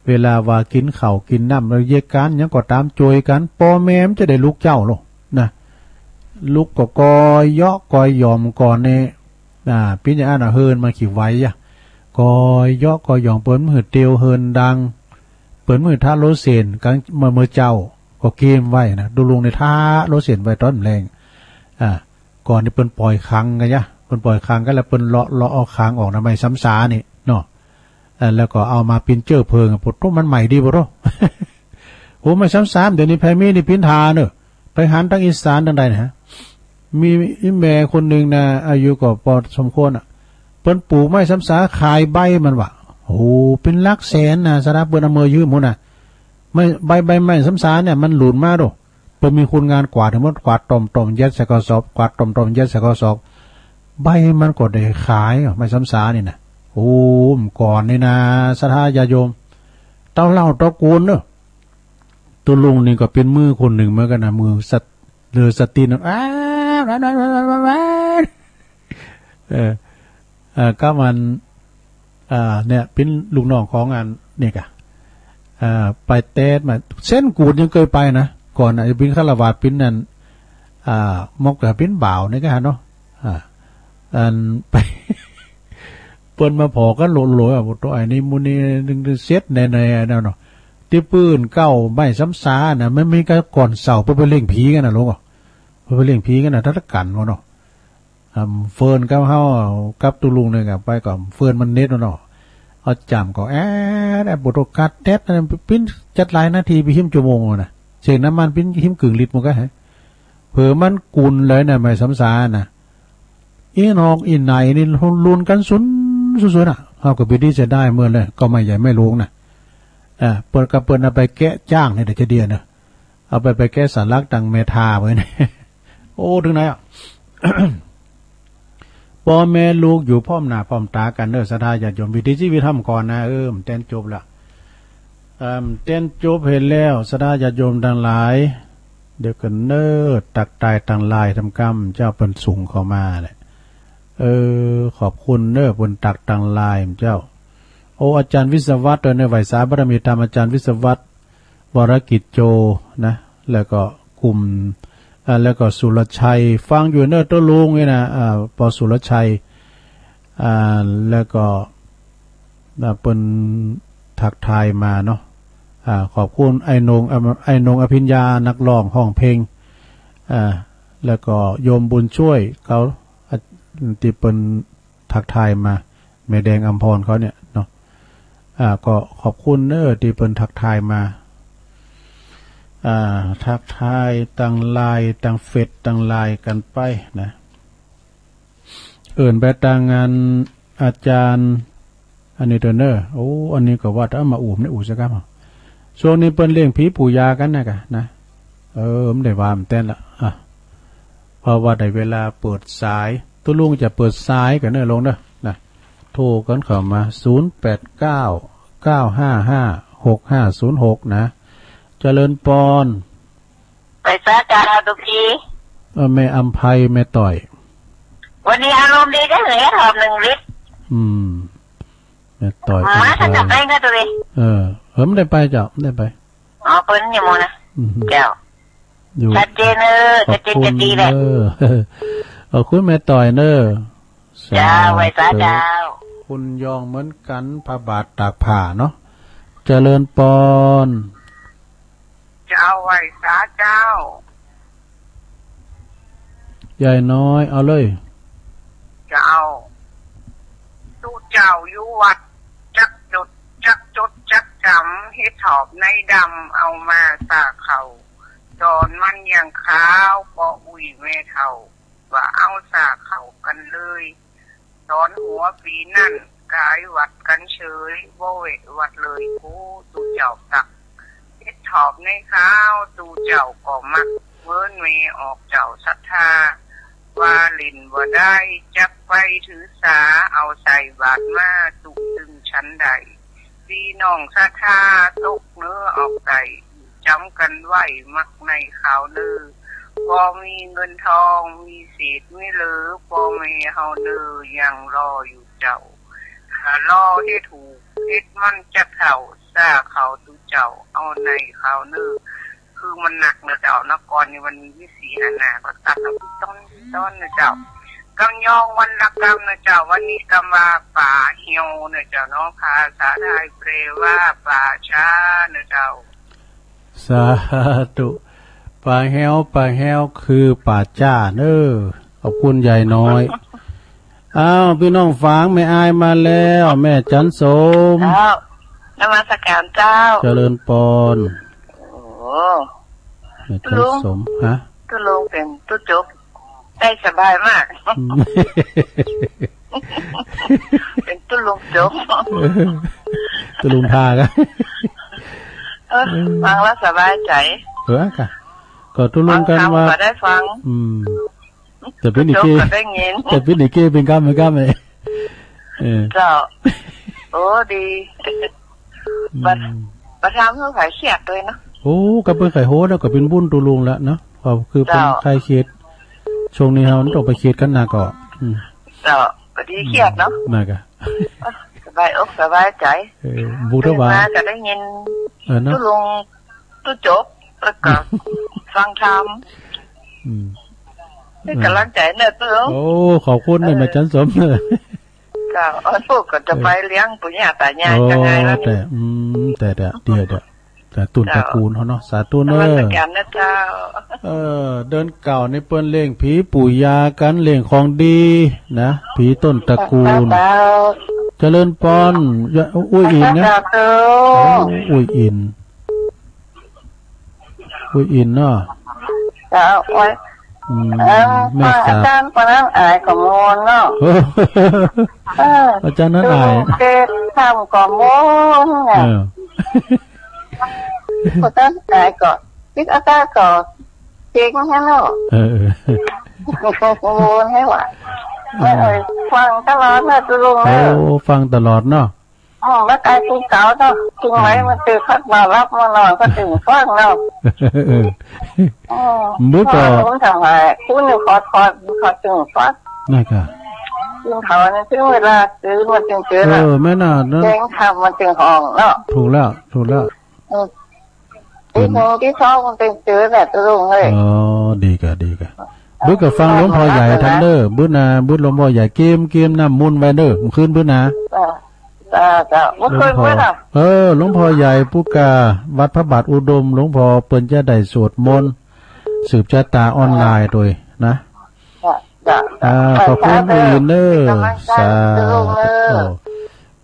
Speaker 1: เวลาว่ากินข้าวกินน้ำแล้วแยกกันยังก็ตามจวยกันพ่อแม่จะได้ลูกเจ้าหรอนะลูกก็กอยเยาะกอยยอมก่อนเนี่ย ปิ้นอย่างนั้นเฮินมาขี่ไว้อะกอยอกอยองเปิ้นมือเตียวเฮินดังเปิ้นมือท่าโลเซนกังมือเจ้าก็เกมไว้นะดูลงในท่าโลเซนไว้ต้นแรงก่อนที่เปิ้นปล่อยคังกันยะเปิ้นปล่อยคังก็แล้วเปิ้นเลาะเอาคังออกนะไม่ซ้ำซานี่เนาะแล้วก็เอามาปิ้นเจ้อเพิงปุดมันใหม่ดีบ่รู้โหไม่ซ้ำซาเดี๋ยวนี้แพมีนี่ปิ้นทาเนอะไปหันทางอีสานทางใดนะฮะมีแม่คนนึงนะอายุก็พอสมควรอ่ะเปิ้นปลูกไม้ซ้ำซาขายใบมันว่ะโอ้เป็นหลักแสนนะสาระเปิ้นเอามือยืมพุ่นน่ะไม่ใบไม้ซ้ำซาเนี่ยมันหลุดมาโดเปิ้นมีคนงานกวาดทั้งหมดกวาดต้มยัดใส่กระสอบกวาดต้มยัดใส่กระสอบใบมันก็ได้ขายไม้ซ้ำซานี่นะโอ้ก่อนนี่นะศรัทธาญาโยมเต้าเล่าตระกูลเนอะตัวลุงนี่ก็เป็นมือคนหนึ่งเหมือนกันนะมือสัตเรือสตีนก็มันเนี่ยเป็นลูกน้องของงานเนี่ยกะไปเตสมาเส้นกูดยังเคยไปนะก่อนจะเป็นฆราวาสเป็นนั่นมกกับเป็นบ่าวนี่ก็ฮะเนาะไปเปิ้นมาพอก็โหลอ่ะตัวไอ้นี่มูนี่ดึงเซ็ตในนั่นเนาะที่ปืนเก้าไม่ซ้ำซาน่ะไม่มีก็ก่อนเสาไปเล่งผีกันนะลูกอ่ะไปเล่งผีกันนะทัดกันวะเนาะเฟิร์นกับเฮากับตุลุงเนี่ยกับไปก่อนเฟิร์นมันเน็ตเนาะเอาจำก็ได้บทโอกาสเท็ดนั่นปิ้นจัดหลายนาทีไปหิมชั่วโมงนะเสียงน้ำมันปิ้นหิมกึ่งลิตรมันก็ฮะเผื่อมันกุนเลยนะไม่ซ้ำซานะอีนอกอีไหนนี่ลุนกันสุดๆน่ะเขาก็ไปดีจะได้เมื่อเลยก็ไม่ใหญ่ไม่ลงนะเปิดกับเปิดเอาไปแกะจ้างเนี่ยเดี๋ยวจะเดียนะเอาไปแกะสารลักดังเมทาไว้เนี่ยโอ้ถึงไหนอ่ะ พ่อแม่ลูกอยู่พร้อมหน้าพร้อมตากันเด้อศรัทธาญาติโยมวิถีชีวิตทำก่อนนะเต้นจบละเต้นจบเห็นแล้วศรัทธาญาติโยมทั้งหลายเดี๋ยวกันเน้อตักตายต่างลายทำกรรมเจ้าเปิ้นสูงเข้ามาเลยขอบคุณเน้อเปิ้นตักต่างลายเจ้าโอ้อาจารย์วิศวัตรในไหวสาบารมีธรรมอาจารย์วิศวัตรวรกิจโจนะแล้วก็กลุ่มแล้วก็สุรชัยฟังอยู่เนอะตัวลุงนี่นะปอสุรชัยแล้วก็เป็นทักทายมาเนาะขอบคุณไอ้นงอภิญญานักร้องห้องเพลงแล้วก็โยมบุญช่วยเขาที่เป็นทักทายมาแม่แดงอัมพรเขาเนี่ยเนาะก็ขอบคุณเนอะที่เป็นทักทายมาทักทายตั้งไลน์ตั้งเฟซตั้งไลน์กันไปนะไปตั้งงานอาจารย์อันนี้เนอโอ้อันนี้ก็ว่าถ้ามาอู่ในอู่สักครั้งช่วงนี้เปิ้นเลี้ยงผีปู่ยากันนะกะนะไม่ได้ว่ามันเต้นละเพราะว่าได้เวลาเปิดสายตัวลุงจะเปิดสายกันเนอลงเนอะนะโทรกันเข้ามา0899556506นะเจริญปอน
Speaker 2: ไปซะจ้าทุกที
Speaker 1: แม่อัมภัยแม่ต่อย
Speaker 2: วันนี้อารมณ์ดีก็เหยหอบ1 ลิตร
Speaker 1: แม่ต่อย
Speaker 2: มาถ้าจะไปก็ตัวเอง
Speaker 1: ไม่ได้ไปเจ้าไม่ได้ไป
Speaker 2: อ๋อเปิ้นอยู่มั้งนะเจ้าชัดเจนชัดเจนจะดีแหละ
Speaker 1: คุณแม่ต่อยเนอ
Speaker 2: จ้าไว้ซะเจ้า
Speaker 1: คุณยองเหมือนกันพระบาทตากผ้าเนาะเจริญปอน
Speaker 2: เจ้าไว้สาเจ้า
Speaker 1: ใหญ่น้อยเอาเลย
Speaker 2: เจ้าตู้เจ้าอยู่วัดจักจดจักจำเฮ็ดถอบในดำเอามาสาเขาตอนมันยังขาวปออุ้ยแม่เท่าว่าเอาสาเขากันเลยตอนหัวปีนั่นกายวัดกันเฉยบ่เววัดเลยกูตู้เจ้าตักถอบในข้าวตูเจ้าก็มักเวิ้นเมออกเจ้าศรัทธาว่าลินว่าได้จักไปถือสาเอาใส่บาตรมาตุกตึงชั้นใดพี่น้องศรัทธาตกเนื้อออกไก่จำกันไว้มักในข่าวลือพอมีเงินทองมีเศษไม่เหลือพอเมเฮาเนื้อยังรออยู่เจ้าถ้ารอให้ถูกเฮ็ดมันจะเข่าซาเขาตูเจ้าเอาในเขาเนื้อคือมันหนักเนื้อเจ้านกรในวันนี้วิสีอันนาก็ตัดต้นนะเจ้า กำยองวันละกำนะเจ้าวันนี้กำว่าป่าเหี่ยวนะเจ้าน้องภาษาไทยแปลว่าป่าช้านะเจ้า
Speaker 1: สาธุป่าแห้วคือป่าจ้าเน้อขอบคุณใหญ่น้อยอ้าวพี่น้องฝางแม่อายมาแล้วแม่จันสม
Speaker 2: นมัสการเจ้า
Speaker 1: เจริญปอน
Speaker 2: โอ้
Speaker 1: แม่จันสมฮะ
Speaker 2: ตุลุงเป็นตุจบได้สบายมากเป็นตุลุงจบ
Speaker 1: ตุลุงทากัน
Speaker 2: ฟังแล้วสบายใจ
Speaker 1: ค่ะก็ตุลุงกันว่า
Speaker 2: ก็ได้ฟัง
Speaker 1: แต่เป็นอีกแต่เป็นอีกเป็นก้ามเลย
Speaker 2: เจ้าโอ้ดีประทามเพื่อขายเขียดด้วยเนาะ
Speaker 1: โอ้กับเป็นไข่โฮแล้วก็เป็นบุญตุลุงแล้วเนาะพอคือเป็นไข่เขียดช่วงนี้เราต้องไปเขียดกันหนักก็
Speaker 2: เจ้าก็ดีเขียดเนาะ
Speaker 1: น่ากะ
Speaker 2: สบายอกสบายใจ
Speaker 1: บูทบา
Speaker 2: จะได้ยินตุลุงตุจบแล้วก็ฟังธรรมนี่กำลังใจเนี่ยตุลุง
Speaker 1: โอ้ขอบคุณเนี่ยมาจันสมเลย
Speaker 2: ก็ลูกก็จะไปเลี้ยงปู่ย่าตายายจังไงแล้ว
Speaker 1: แต่เดี๋ยวแต่ตุนตระกูลเขาเนาะสาธุเนอเดินเก่าในเปิ้นเลี้ยงผีปู่ยากันเลี้ยงของดีนะผีต้นตระกูลเจริญปอนอุ้ยอินนะอุ้ยอินเนาะ
Speaker 2: จ้าโอ้ย
Speaker 1: แม่สาว
Speaker 2: อาจารย์คนนั้นอายของโมนเนาะ
Speaker 1: อาจารย์นั้นอาย
Speaker 2: เด็กทำของโมนไงคนนั้นอายก่อนพิกอาตาก่อนเจ๊งแค่เนาะโมนให้หวานไม่เลยฟังตลอดนะตุลุง
Speaker 1: ฟังตลอดเนาะ
Speaker 2: แล้วกายกูเก่าเนาะจริงไหมมันตื่นพักมารับมานอนก็ตื่นฟังเนาะ
Speaker 1: มื้อก่อน
Speaker 2: ผมทำไงคุณอยู่ขอตื่นฟัง
Speaker 1: นะครับ
Speaker 2: ตื่นเขาเนี่ยถึงเวลาตื่นมันเจอแล้ว
Speaker 1: ไม่น่าเนาะ
Speaker 2: เจ๊งทำมันห้องเนาะ
Speaker 1: ถูกแล้ว
Speaker 2: ที่หนึ่งที่สองมันเจอแบบตุลุงเลย
Speaker 1: ดีกะบื้อกับฟังหลวงพ่อใหญ่ทันเด้อบื้อนาบื้อหลวงพ่อใหญ่เกมน้ำมุนไว้เด้อคืนบื้อนา
Speaker 2: จ้าเมื่อคืนเมื่อน่ะ
Speaker 1: หลวงพ่อใหญ่ผู้กาวัดพระบาทอุดมหลวงพ่อเปิ้นจะได้สวดมนต์สืบชะตาออนไลน์โดยนะขอบคุณอีเนอร์สา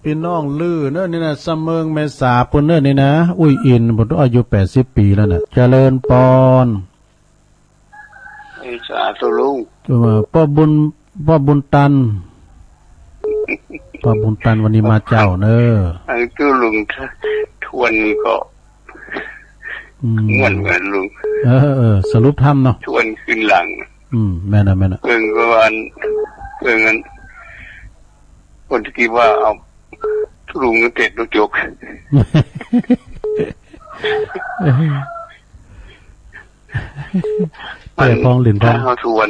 Speaker 1: พี่น้องลือเนอนี่นะเสมิงเมษาปุ่นเนอนี่นะอุ้ยอินผมต้องอายุ80 ปีแล้วน่ะเจริญปอน
Speaker 2: สาธุลุง
Speaker 1: พ่อบุญตันพ่อบุญตันวันนี้มาเจ้าเนอ
Speaker 2: ตุลุงทวนก็เหมือนลุง
Speaker 1: สรุปทำเนาะ
Speaker 2: ทวนขึ้นหลัง
Speaker 1: แม่น่ะ
Speaker 2: เงินคนที่คิดว่าเอาทุลุงเต็ดลูกจก
Speaker 1: แต่พองหลินพอง
Speaker 2: เขาทวน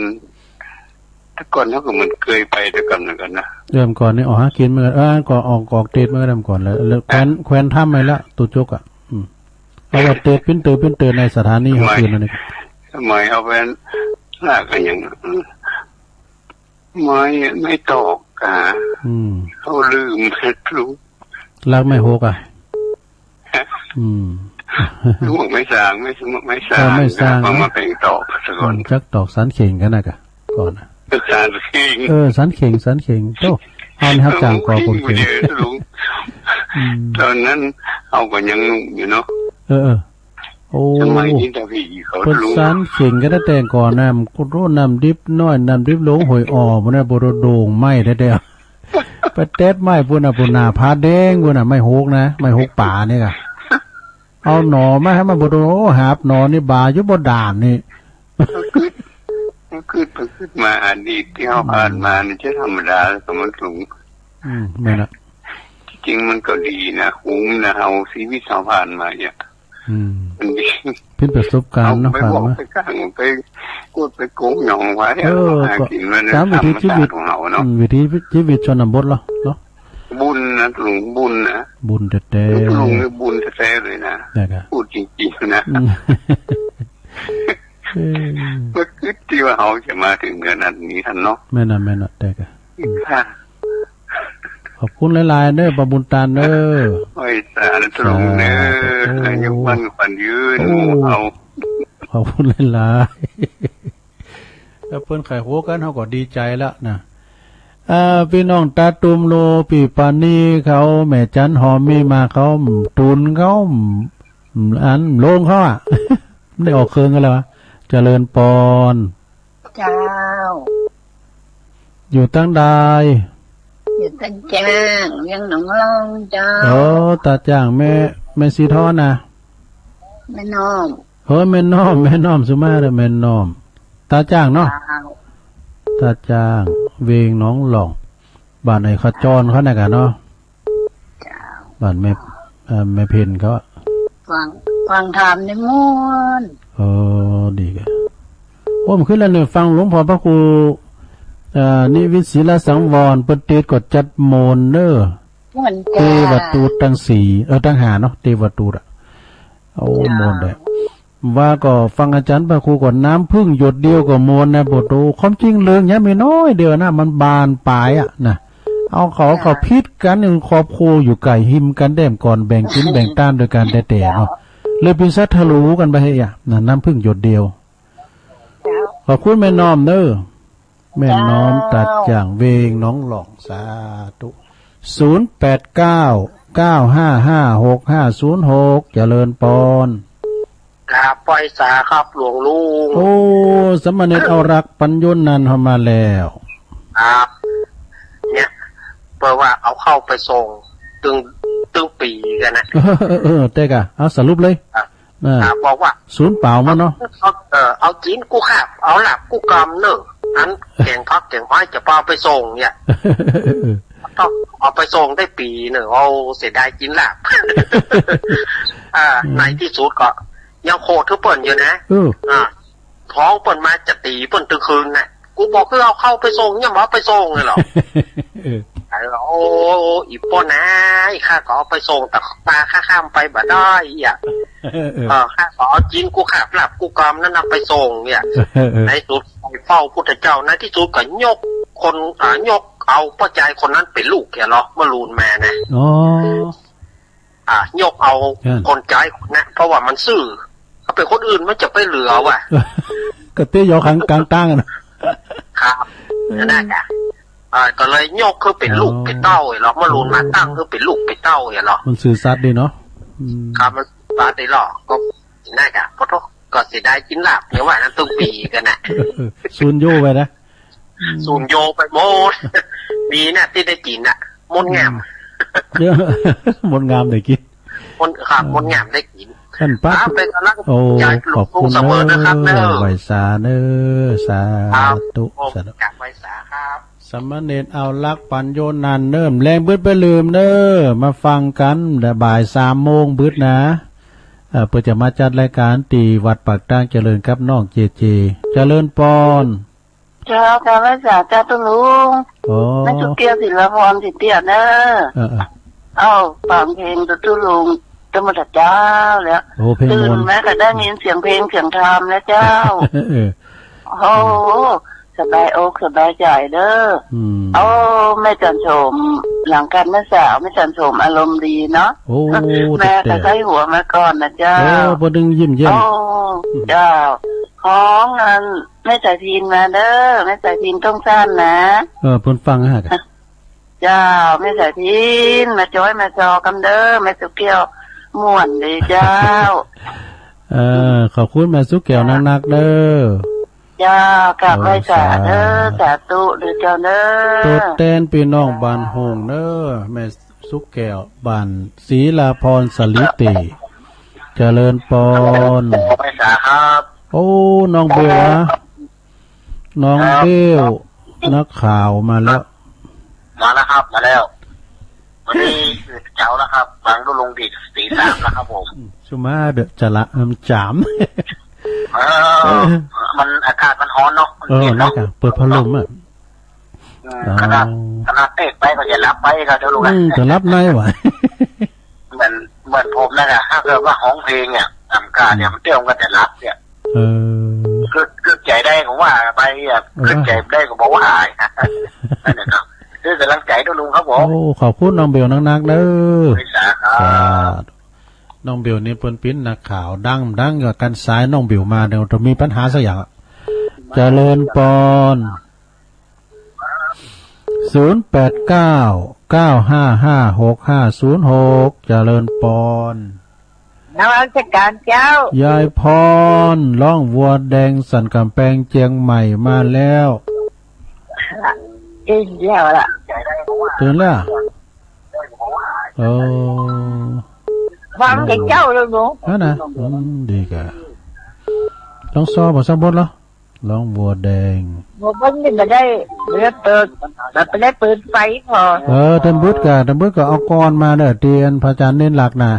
Speaker 2: แต่ก่อนเขาก็มันเคยไปด้วยกันเหมือนกันนะ
Speaker 1: เริ่มก่อนนี่ออกหากินเมื่อก่อนออกเตดเมื่อเริ่มก่อนแล้วแคว้นถ้ำไปแล้วตุจกอ่ะเอาว่าเตดปิ้นเตอในสถานีเขาคืนนั่นเอง
Speaker 2: ทำไมเอาแว้นลากกันอย่างไม่ตอกเขาลืมรู้
Speaker 1: ลากไม่โหกอ่ะ
Speaker 2: ลูกไม่สร้างมาเป็นตอกซะก่อน
Speaker 1: จักตอกสันเข่งกันนะกะก่อน
Speaker 2: สันเข่ง
Speaker 1: สันเข่งโตเอาครับจางกอคนเข่ง
Speaker 2: ตอนนั้นเอาก็ยังนุ่มอยู่เนาะ
Speaker 1: โอ้
Speaker 2: สมัยนี้ตาพี่เขา
Speaker 1: รู้สันเข่งก็ได้แต่ก่อนน้ำกุโรน้ำดิบน้อยน้ำดิบหลงหอยอ่อมันน่ะโบโรโดงไหม้ได้ไปเต็ดไหม้ปุ่นนาพาแดงปุ่นไม่โหกนะไม่โหกป่านี่กะเอาหนอมาให้มาบ่โดหาบหนอนี่บาอยู่บ่ด่านนี่
Speaker 2: ขึ้นมาอดีตที่เฮาผ่านมานี่จะธรรมดาก็มันสูง
Speaker 1: แม่นล่ะ
Speaker 2: จริงมันก็ดีนะคุ้มนะเฮาชีวิตเฮาผ่านมาเนี่ยมันดี
Speaker 1: เป็นประสบการณ์เนาะผ่านมา
Speaker 2: ไปกลางไปกดไปโกงหยองไว้หากินมัน
Speaker 1: ตามวิถีชีวิตของเฮาเนาะวิถีชีวิตชนบทเนาะ
Speaker 2: บุญนะลุงบุญนะ
Speaker 1: บุญแท้
Speaker 2: ๆลุงนี่บุญแท้ๆเลยนะพูดจริงๆนะเมื่อคืนที่ว่าเขาจะ
Speaker 3: มาถึงขนาดนี้ท่านเนาะ
Speaker 1: แม่น่ะแต่ก็
Speaker 3: ค่ะ
Speaker 1: ขอบคุณหลายๆเด้อปะบุญตาเด้อ
Speaker 3: โอ้ยสาธุตรงเด้ออายุมั่นขวัญยืนเอา
Speaker 1: ขอบคุณหลายๆแล้วเพิ่นไข่โหกันเฮาก็ดีใจแล้วนะพี่น้องตาตุมโลปีปานีเขาแม่จันหอมมีมาเขาตุนเขาอันโลงเขาได้ออกเครื่องกันแล้วเจริญปอน
Speaker 2: เจ้า
Speaker 1: อยู่ตั้งใด
Speaker 2: อยู่ตั้งจ้างยังหนองลองเจ้า
Speaker 1: ตาจ้างแม่สีทอนะ
Speaker 2: แม่น้อม
Speaker 1: แม่น้อมสุมาเด้อแม่น้อมตาจ้างเนาะตาจ้างเวงน้องหลองบ้านไหนขจรเขาน่ะกันเนาะบ้านแม่เพ็ญเขา
Speaker 2: ฟังธรรมในม่วน
Speaker 1: ดีกันผมขึ้นแล้วเนี่ยฟังหลวงพ่อพระครูนิวิศิลสังวรเปิดเทศกดจัดโมนเนอเทวตูตั้ง4ตั้ง5เนาะเทวตูอ่ะโมนได้ว่าก็ฟังอาจารย์พระครูก่อนน้ำพึ่งหยดเดียวก็โมนนะบทโตความจริงเรื่องนี้ไม่น้อยเดียวนะมันบานปลายอ่ะนะเอาเขาพิษกันหนึ่งครอบครัวอยู่ไก่หิมกันแต้มก่อนแบ่งกินแบ่งต้านโดยการแต่เนาะเลยเป็นซัดทะลุกันไปอ่ะนะน้ำพึ่งหยดเดียวขอบคุณแม่น้อมเด้อแม่น้อมตัดอย่างเวงน้องหลอกสาธุ0899556506เจริญปอน
Speaker 4: ครับปล่อยสาครับหลวงลุง
Speaker 1: สมณเณรเอารักปัญญนันเข้ามาแล้ว
Speaker 4: ครับเนี่ยเปิดว่าเอาเข้าไปส่งตึงปีกันนะ
Speaker 1: เต้กะเอาสรุปเลย
Speaker 4: บอกว่า
Speaker 1: ศูนย์เปล่ามั้งเนาะ
Speaker 4: เอาจีนกูขับเอาหลับกูกำเนอะอันแข่งพักแข่งไม้จะพาไปส่งเนี่ยต้องเอาไปส่งได้ปีหนึ่งเอาเสียดายกินหลับในที่สุดก็ยังโคตรทุกเปิ่นอยู่นะท้องเปิ่นมาจะตีเปิ่นตึงคืนน่ะกูบอกคือเอาเข้าไปส่งยังมาไปส่งเลยหรอโอ้อีป่นนะข้าก็เอาไปส่งแต่ตาข้ามไปบ่ได้อ่ะข้าก็เอาจีนกูขับหลับกูกำนั่นนำไปส่งเนี่ยในสุดเฝ้าพุทธเจ้าในที่สุดก็ยกคนยกเอาพ่อใจคนนั้นเป็นลูกแกหรอมาลูนแม่นะยกเอาคนใจนะเพราะว่ามันซื่อถ้าเป็นคนอื่นมันจะไปเหลือว่ะ
Speaker 1: ก็เตยอขังกลางตั้ง
Speaker 4: นะครับนั่นแหละก็เลยยกคือเป็นลูกเป็นเต้าเหรอมาลูนมาตั้งคือเป็นลูกเป็นเต้าเหรอ
Speaker 1: มันสื่อสัตย์ดีเนาะ
Speaker 4: ครับมันปาได้หรอก็นั่นแหละเพราะก็เสียดายกินหลับเนี่ยว่านั้นต้องปีกันนะ
Speaker 1: ซูนโยไปนะ
Speaker 4: ซูนโยไปโมดมีน่ะที่ได้กินน่ะมดงาม
Speaker 1: มดงามได้กิน
Speaker 4: มดงามได้กิน
Speaker 1: ท่านป้า
Speaker 4: เป็นกำลัง
Speaker 1: ใจขอบคุณนะครับเนอะไหวสาเนอะสาธุ
Speaker 4: สาธุไหวสาครับ
Speaker 1: สมณเณรเอาลักปัญโยนันเนิ่มแรงบึดไปลืมเนอะมาฟังกันแต่บ่าย3 โมงบึดนะเพื่อจะมาจัดรายการตีวัดปากตั้งเจริญกับน้องเจเจริญปอน
Speaker 2: เจ้าค่ะพระสาเจ้าตุลุงนั่นจุเกียวศิลปพรสิเตียเนอะฟังเพลงตุลุงธรรมดาเจ้าแล้วตื่นแม้ก็ได้ยินเสียงเพลงเสียงธรรมแล้วเจ้าโอ้สบายอกสบายใจเด้อไม่จันโฉมหลังกันแม่สาวไม่จันโฉมอารมณ์ดีเนาะแม่ก็ใช้หัวมาก่อนนะเจ้า
Speaker 1: พอดึงยิ้มเยี่ยม
Speaker 2: เจ้าของนั้นไม่ใส่พินมาเด้อไม่ใส่พินต้องสั้นนะ
Speaker 1: เพิ่นฟังฮะกัน
Speaker 2: เจ้าไม่ใส่พินมาจ้อยมาจอกำเด้อแม่สุเกียวม่วนดีเจ้า
Speaker 1: ขอบคุณแม่สุเกียวนักๆเด้อ
Speaker 2: จ้ากลับไปสาเด้อสาธุหรือเจ้าเด้อ
Speaker 1: ตัวแตนพี่น้องบ้านหงเด้อแม่สุแก้วบ้านศรีลาพรสลิติเจริญปอน
Speaker 4: ไปสาครับ
Speaker 1: น้องเบลน้องเบลนักข่าวมาแล้ว
Speaker 4: ครับมาแล้ววันนี้เจ้าแล้วครับบางก็ลงดี3แล้วครับผม
Speaker 1: ชุมาเดจะละจาม
Speaker 4: มันอากาศมันร้อนเนาะ
Speaker 1: นักอ่ะเปิดพัดลมอ่ะ
Speaker 4: ขนาดเตะไปก็จะรับไปครับเจ้าลูก
Speaker 1: จะรับในไหว
Speaker 4: เหมือนผมนั่นแหละถ้าเกิดว่าห้องเพลงเนี่ยอากาศเนี่ยมันเตี้ยมันจะรับเนี่ยคือ ใจได้ก็ว่าไปขึ้นใจได้ก็บอกว่าหายนั่นแหละครับคือกำลังใจด้วยลุงครับผม
Speaker 1: โอ้ขอบคุณน้องเบลนักๆเด้อน้องเบลนี่เปิ้นปิ้นนักข่าวดังกับกันสายน้องเบลมาเดี๋ยวจะมีปัญหาสักอย่างเจริญปอน0899555656เจริญปอน
Speaker 2: นวัตการเจ้าย
Speaker 1: ายพรร้องวัวแดงสันกำแพงเจียงใหม่มาแล้ว
Speaker 2: ตื่นแล้วล่ะ
Speaker 1: ตื่นแล้ว
Speaker 2: ฟังเจ้าเลยหนู
Speaker 1: นะดีกะลองซ้อบ่ซ้ำบดเหรอร้องวัวแดง
Speaker 2: วัวบดนี่มาได้เปิดไปได้เปิดไฟพอ
Speaker 1: ท่านบุตรก็เอากรมาเด้อเตียนพระอาจารย์เน้นหลักนะ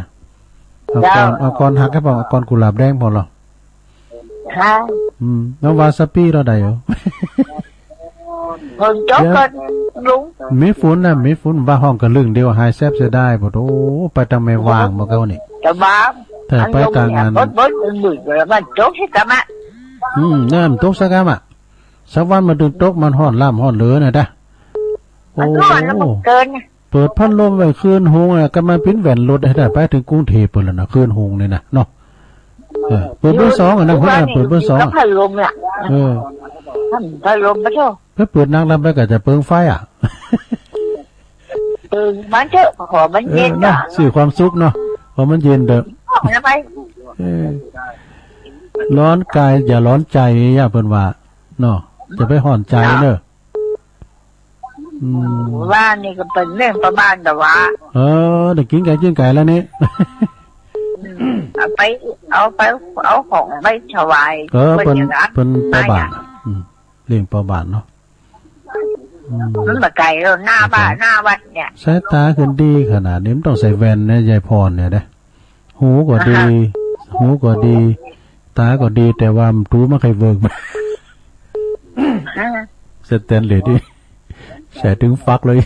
Speaker 1: เอากรหักให้พอเอากรกุหลาบแดงพอหรอ
Speaker 2: ฮะ
Speaker 1: น้องวาซาปี้เราได้เหรอ
Speaker 2: คนจบกันลุง
Speaker 1: มีฝุ่นว่าห้องกันลึงเดียวหายแซบเสียได้บ่โอ้ไปทางไม่วางบ่เก้านี่
Speaker 2: จะบ้า
Speaker 1: แต่ไปกลางงาน
Speaker 2: บดบึ้งแล้วมันจบสิกะมะ
Speaker 1: นั่นตกสักกะมะสักวันมาดึงตกมันฮ้อนล่ำฮ้อนเหลือน่ะจ้ะ
Speaker 2: โอ้เกิน
Speaker 1: เปิดพัดลมไว้คืนหงน่ะก็มาปิ้นแหวนรถให้ได้ไปถึงกรุงเทพพุ่นแล้วน่ะคืนหงนี่น่ะเนาะเปิดเบอร์2อ่ะนะเพิ่นเปิดเบอร์2
Speaker 2: พัดลมน่ะพัดลมบ่เจ้า
Speaker 1: เปิดนั่งลำไปก็จะเปิงไฟอ่ะ
Speaker 2: มันเถอะขอมันเย็น
Speaker 1: นะสื่อความสุขเนาะพอมันเย็นเด้อ
Speaker 2: ไป
Speaker 1: ร้อนกายอย่าร้อนใจอย่าเพิ่นว่าเนาะจะไปห่อนใจเด้อ
Speaker 2: ว่านี่ก็เป็นเรื่องประมาณแต่ว่า
Speaker 1: เด็กกินไก่จิ้งไก่แล้วนี่
Speaker 2: เอาของไปถวาย
Speaker 1: เป็นประบาทเลี้ยงประบาทเนาะ
Speaker 2: มันมาไก่แล้วหน้าบ้านหน้าวัดเนี่ย
Speaker 1: สายตาขึ้นดีขนาดนี้มันต้องใส่แว่นนะยายพรเนี่ยนะหูก็ดีตาก็ดีแต่ว่ามันรู้ไม่เคยเวิร์กสแตนเลสดิใส่ถึงฟักเลย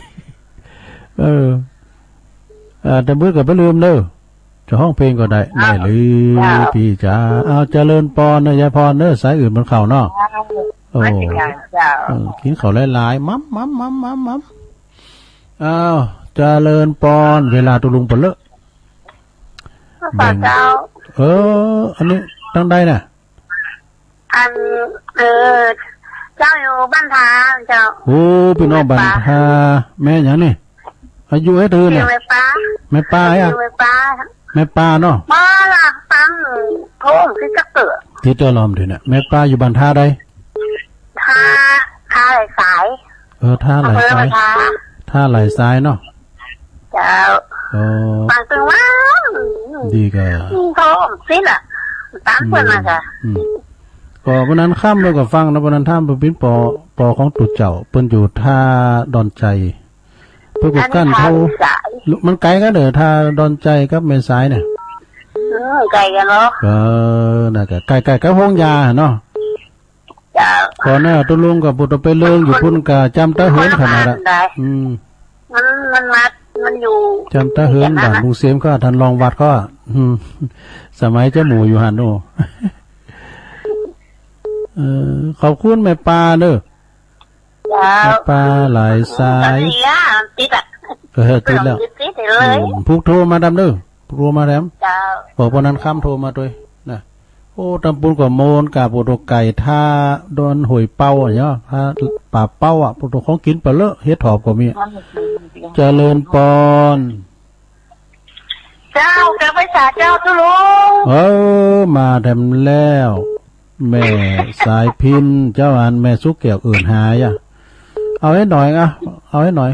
Speaker 1: แต่เมื่อกับไปลืมเด้อจะห้องเพลงก็ได้เลยพี่จ๋าเอาเจริญปอนนะยายพรเด้อสายอื่นมันเข่าเนาะโอ้กินเขาหลายๆมัมอ้าวเจริญปอนเวลาตุลุงปเลอะ
Speaker 2: แบ่ง
Speaker 1: อันนี้ตั้งได้น่ะ
Speaker 2: เจ้าอยู่บ้านทาเจ้า
Speaker 1: โอ้พี่น้องบ้านทาแม่อย่างนี่อายุให้เธอเนี่ยแม่ป้าอ่ะแม่ป้าเนาะ
Speaker 2: มาละตั้งโค้งที่จะเกิด
Speaker 1: ที่ตัวลอมถึงเนี่ยแม่ป้าอยู่บ้านทาใด
Speaker 2: ท่าไหลสาย
Speaker 1: ท่าไหลซ้ายท่าไหลซ้ายเนาะ
Speaker 2: เจ้าฟังตึงว่า
Speaker 1: ดีกัน
Speaker 2: โค้งสิล่ะตั้งเปิดมาจ้ะ
Speaker 1: ก็วันนั้นข้ามเลยกับฟังนะวันนั้นท่ามเป็นปอของตุเจ้าเปิ้นอยู่ท่าดอนใจเพื่อกั้นเท่ามันไกลก็เด้อท่าดอนใจกับเมษายเนี่ย
Speaker 2: ไกลกันเนาะ
Speaker 1: น่ะก็ไกลกับห้องยาเนาะก่อนหน้าตุลุงกับปุตไปเลิงอยู่พุ่นกะจำตาเหินขนาด
Speaker 2: มันอยู่
Speaker 1: จำตาเหินบ้านลุงเสียมก็ทันรองวัดก็สมัยเจ้าหมูอยู่หันโน่ขอบคุณแม่ปลาเด้อแม่ปลาหลายสายติดแล้วพุกโทรมาดำเด้อพุกโทรมาแถมบอกวันนั้นข้ามโทรมาด้วยนะโอ้ตำปูนกับโมนกับปุตไก่ท่าโดนหอยเป้าอ่ะเนาะท่าป่าเป้าอ่ะปุตของกินเปล่าเฮ็ดถอบก็มีเจริญปอน
Speaker 2: เจ้าแกไปสาเจ้าตุลุ
Speaker 1: งมาแถมแล้วแม่สายพินเจ้าอันแม่สุกเกี่ยวอื่นหายอ่ะเอาให้หน่อยอ่ะเอาให้หน่อย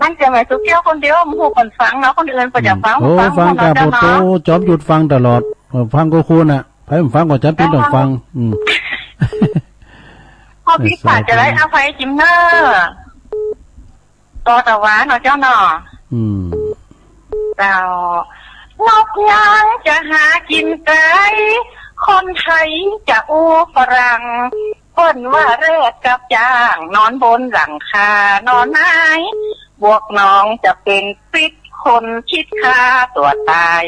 Speaker 2: นั่นจะแม่สุกเกี่ยวคนเดียวมันผู้คนฟังแล้วคนอื่นก็จะฟัง
Speaker 1: ฟังกับปุตโตจอมหยุดฟังตลอดฟังก็คุณอ่ะไปผมฟังก่อนจับพินต้องฟัง
Speaker 2: พอพี่ป่าจะได้เอาไฟจิ้มเนอร์ต่อตะวันเนาะเจ้าเนาะเรานกยางจะหากินไกลคนไทยจะอู้ฝรั่งคนว่าแรกกับจ้างนอนบนหลังคานอนไม้บวกน้องจะเป็นปิดคนคิดฆ่าตัวตาย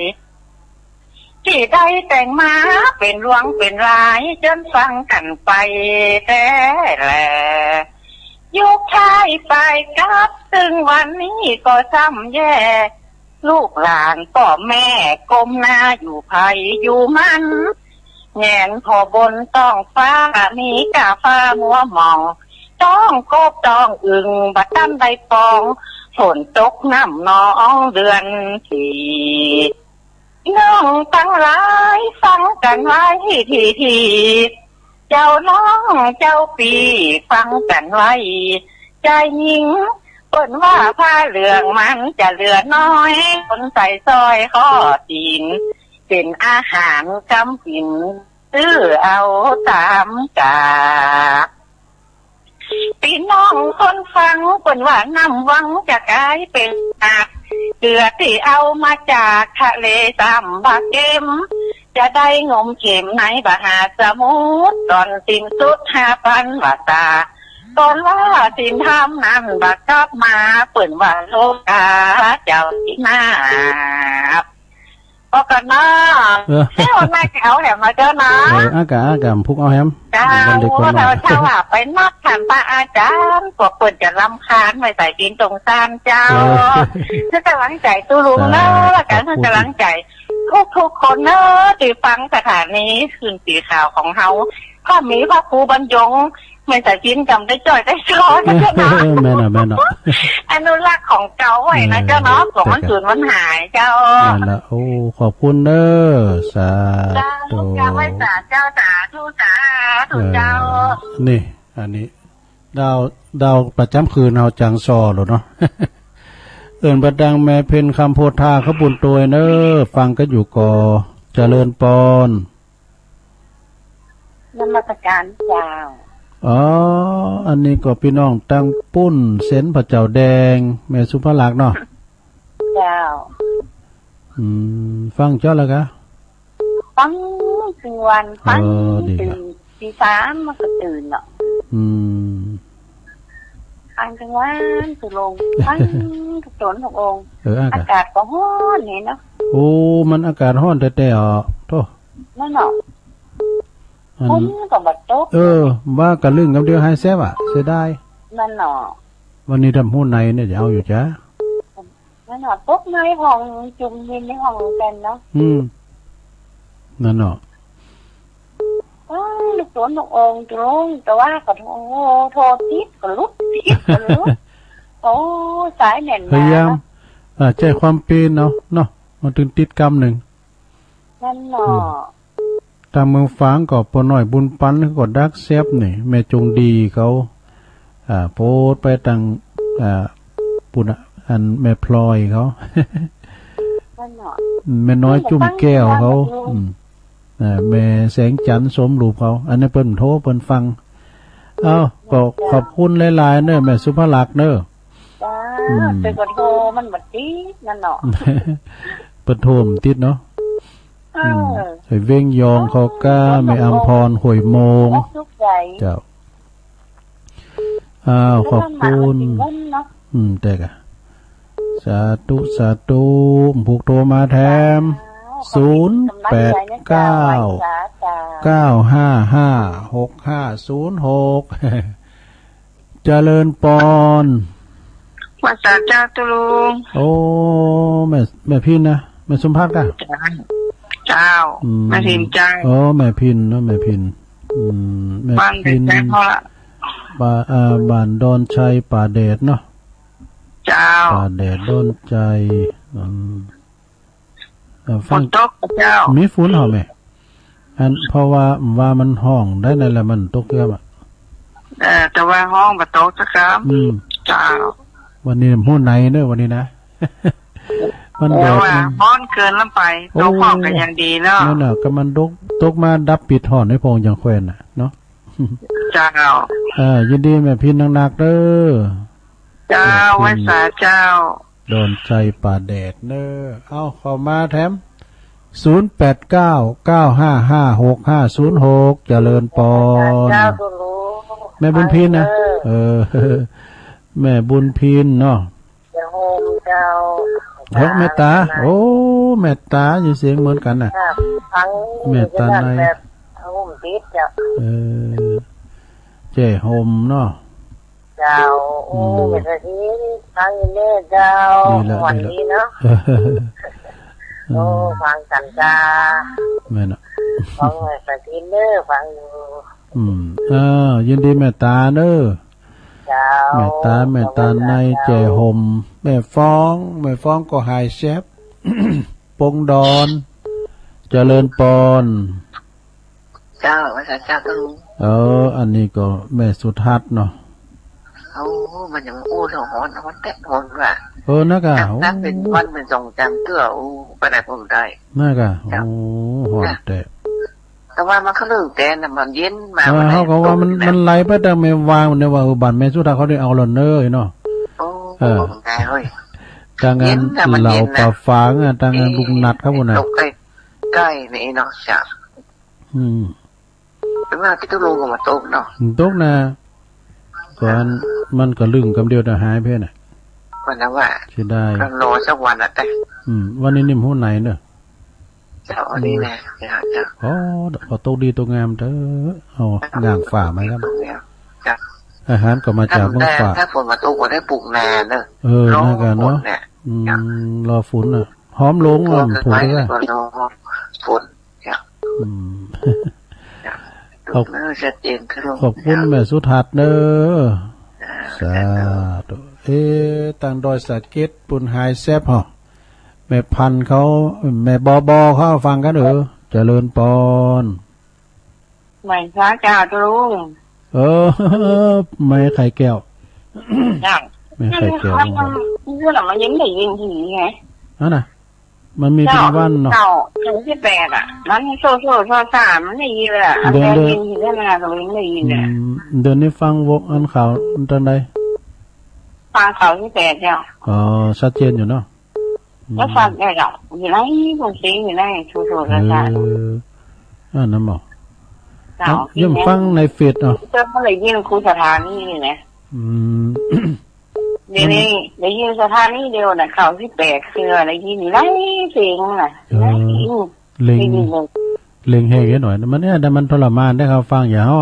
Speaker 2: จ ที่ได้แต่งมาเป็นหลวงเป็นหลายจนฟังกันไปแต่แหละยุคชายไปกับถึงวันนี้ก็ซ้ำแย่ลูกหลานพ่อแม่ก้มหน้าอยู่ไผอยู่มันแงนพอบนต้องฟ้ามีกาฟ้ามัวหมองต้องกบต้องอึงบัดตั้นใบปองฝนตกน้ำนองเดือนสี่น้องตั้งหลายฟังกันไว้ทีเจ้าน้องเจ้าปีฟังกันไว้ใจหญิงเปิ้นว่าผ้าเหลืองมันจะเหลือน้อยคนใส่ซอยข้อตีนเป็นอาหารกำกินซื้อเอาตามกาพี่น้องคนฟังเปิ้นว่าน้ำวังจะกลายเป็นเกลือที่เอามาจากทะเลสามบาเกมจะได้งมเข็มในมหาสมุทรตอนสิ้นสุด5,000 วาตาตอนว่าสิ้นทำนั้นบักกลับมาเปิ่นว่าโลกาเจ้าที่นาก็กันนะเที่ยวแม่แก้วแหมมาเจ้านะ
Speaker 1: อากาพุกเอาแฮม
Speaker 2: เจ้าว่าไปนักถามป้าอาจารย์ก็เปิ่นจะรำคาญไม่ใส่ดินตรงซานเจ้าถ้าจะหลังใจตู้ลุงเนอะการถ้าจะหลังใจทุกคนเนอะที่ฟังสถานีคืนสีข่าวของเฮาพ่อมีพ่อครูบรรยงไม่ใส่กินจำได้จ่อยได้ช้อนนะเจ้าเนาะ
Speaker 1: แม่เนาะ
Speaker 2: อนุรักษ์ของเก่าไว้นะเจ้าเนาะของมันสูญมันหายเจ้า
Speaker 1: นั่นละโอ้ขอบคุณเด้อสา
Speaker 2: ธุเจ้าไว้สาเจ้าสาธุเจ้า
Speaker 1: นี่อันนี้ดาวประจำคืนเฮาจังซอหรอเนาะเอิ้นบัดดังแม่เพ็ญคำโพธาเขาบุญตัวเด้อฟังก็อยู่ก่อเจริญปอน
Speaker 2: นมัสการเจ้า
Speaker 1: อ๋ออันนี้ก็พี่น้องตั้งปุ้นเส้นพระเจ้าแดงแม่สุภลักษณ์เนาะ
Speaker 2: เจ้า
Speaker 1: ฟังเจ้าแล้วกะ
Speaker 2: ฟังตื่นวันฟังตื่นตี 3มันก็ตื่นเนาะฟังจังวันสุลงฟังทุกตนทุกองค์อากาศก็ร้อนนี่เนาะ
Speaker 1: โอ้มันอากาศร้อนแต่ๆอ๋อโธ่
Speaker 2: นั่นเนาะผมก็บัดตก
Speaker 1: ว่ากันลึงกับเดียวให้แซ่บอ่ะเสียดาย
Speaker 2: นั่นเนาะ
Speaker 1: วันนี้ทำหุ้นในเนี่ยจะเอาอยู่จ้ะ
Speaker 2: นั่นเนาะตกในห้องจุ่มยินในห้องกันเนาะ
Speaker 1: นั่นเนาะ
Speaker 2: ลูกตัวลูกองตรงแต่ว่าก็โทรติดก็ลุกโอ้สายแน่น
Speaker 1: พยายามใจความปีนเนาะมันถึงติดกรรมหนึ่ง
Speaker 2: นั่นเนาะ
Speaker 1: ตามเมืองฝางก็ปอหน่อยบุญปันก็ดักเซฟนี่แม่จงดีเขาโพสไปตั้งปุ่นอันแม่พลอยเขาแม่น้อยจุ่มแก้วเขาแม่แสงจันทร์สมรูปเขาอันนี้เปิ้นโทรเปิ้นฟังก็ขอบคุณหลายๆเนอะแม่สุภลักษณ์เนอะ
Speaker 2: แต่ก็โทรมันบ่ติดนั่นเนาะ
Speaker 1: เปิ้นโทรมันติดเนาะใส่เว้งยองเขาก้าแม่อัมพรหวยโมงเจ้าขอบคุณแต่กะสาธุผูกโทรมาแถม089 955 6506เจริญปอน
Speaker 2: ภาษาเจ้าตุลุง
Speaker 1: โอ้แม่พินนะแม่สมภาษณ์กะ
Speaker 2: เจ้าแม่พินจ้า
Speaker 1: แม่พินเนาะแม่พินแม่พินบ้านดอนชัยป่าเดชเนาะ
Speaker 2: เจ้า
Speaker 1: ป่าเดชดอนใจ
Speaker 2: ฝนตกเจ้า
Speaker 1: มีฝนเหรอแม่เพราะว่ามันห้องได้นั่นแหละมันตกเยอะอ่ะ
Speaker 2: แต่ว่าห้องบ่ตกสักครับเจ้า
Speaker 1: วันนี้พูดไหนเด้อวันนี้นะ
Speaker 2: มันแดดร้อนเกินลงไปตกห้องกันอย่างดีเนาะ
Speaker 1: นั่นน่ะก็มันตกมาดับปิดห่อนให้พงอย่างแควนน่ะเนาะ
Speaker 2: เจ้า
Speaker 1: ยินดีแม่พินนักๆเด้อ
Speaker 2: เจ้าไว้สาเจ้า
Speaker 1: โดนใจป่าแดดเด้อเอาเข้ามาแถม089 955 6506เจริญปอนแม่บุญพินนะแม่บุญพินเนาะ
Speaker 2: เจ้า
Speaker 1: เฮ้ยแม่ตาโอ้แม่ตาอยู่เสียงเหมือนกันน่ะแม่ตาใน
Speaker 2: ห่มติดจ้ะ
Speaker 1: เจ้ห่มเนาะ
Speaker 2: เจ้าโอ้เมื่อกี้ฟังเล่เจ้าวันนี้เนาะโอ้ฟังกันจ้า
Speaker 1: แม่น่ะ
Speaker 2: ฟังเมื่อกี้เน้อฟังอยู่
Speaker 1: ยินดีแม่ตาเน้อแม่ตาในเจ้ห่มแม่ฟ้องก็หายแซบปงดอนเจริญปอน
Speaker 2: เจ้าว่าเจ้าก็รู้
Speaker 1: อันนี้ก็แม่สุทัศน์เนาะ
Speaker 2: มันยังอู้เรื่องฮ้อนแตะฮ้อนว่ะ
Speaker 1: นักอ่ะ
Speaker 2: นั่นเป็นวันเป็นทรงจำเตื้อไปไหนผมได้
Speaker 1: นักอ่ะฮ้อน
Speaker 2: แต่ว่ามันก็เลิกแต่น่ะมันเย็นมา
Speaker 1: เขาก็ว่ามันไหลไปแต่ไม่วางเนี่ยว่าบันแม่สุทัศน์เขาได้เอาหล่นเนยเนาะ
Speaker 2: ได้เฮ้ย
Speaker 1: ทางงานเหล่าป่าฟางทางงานลุงนัดครับผมนะ
Speaker 2: ใกล้นี่เนาะจ้ะเป็นว่าที่ต้องลงกับมาตกเนาะ
Speaker 1: ตกนะก่อนมันก็ลึงกำเดียวจะหายเพื่อน
Speaker 2: ก่อนนะว่า
Speaker 1: ใช่ได้
Speaker 2: ก็รอสักวันอ่ะแต่
Speaker 1: วันนี้นิ่มหัวไหนเนอะ
Speaker 2: เจ้าอันนี้แหละจ้ะ
Speaker 1: พอตกดีตกงามเถอะเอางางฝ่าไหมครับ
Speaker 2: จ้ะ
Speaker 1: อาหารก็มาจากเมืองฝ่า
Speaker 2: ถ้าฝนมาตกก็ได้ปลูกนาเนอะ
Speaker 1: น่ากันเนาะรอฝนอ่ะหอมลงอ่ะปลูกได้
Speaker 2: ฝนจ้ะขอบ
Speaker 1: คุณแม่สุทัศน์เด้อสาธุต่างดอยสะเก็ดปุ่นหายแซ่บเหรอแม่พันเขาแม่บอเขาฟังกันเจริญปอน
Speaker 2: ไม่พระเจ้าจะรู้
Speaker 1: ไม่ไข่แก้ว
Speaker 2: ไม่ไข่แก้วเรื่องมันยังได้ยินทีไง
Speaker 1: น่ะมันมีเป็นวันเนาะ
Speaker 2: ถึงที่แปดอ่ะมันโซ่สามมันได้ยินเลยอ่ะเดินยินที่ได้มาตรงนี้ได้ยินเลย
Speaker 1: เดินนี่ฟังวกอันข่าวตอนใด
Speaker 2: ฟังข่าวที่แปดเจ้า
Speaker 1: ชัดเจนอยู่เนาะ
Speaker 2: แล้วฟังได้หรออยู่ไหนผมซีอยู่ไหนโซ่สาม
Speaker 1: น้ำบอกยังฟังในเฟซเนาะ
Speaker 2: เจ้าเมื่อไรยินครูสถานีนี่นะเดี๋ยวนี้ได้ยินสถานีเดียวน่ะข่าวที่แปดคืออะไรยินอยู่ไหนเสียงน่ะ
Speaker 1: เล็งให้กันหน่อยมันเนี่ยแต่มันทรมานได้เขาฟังอย่างเขา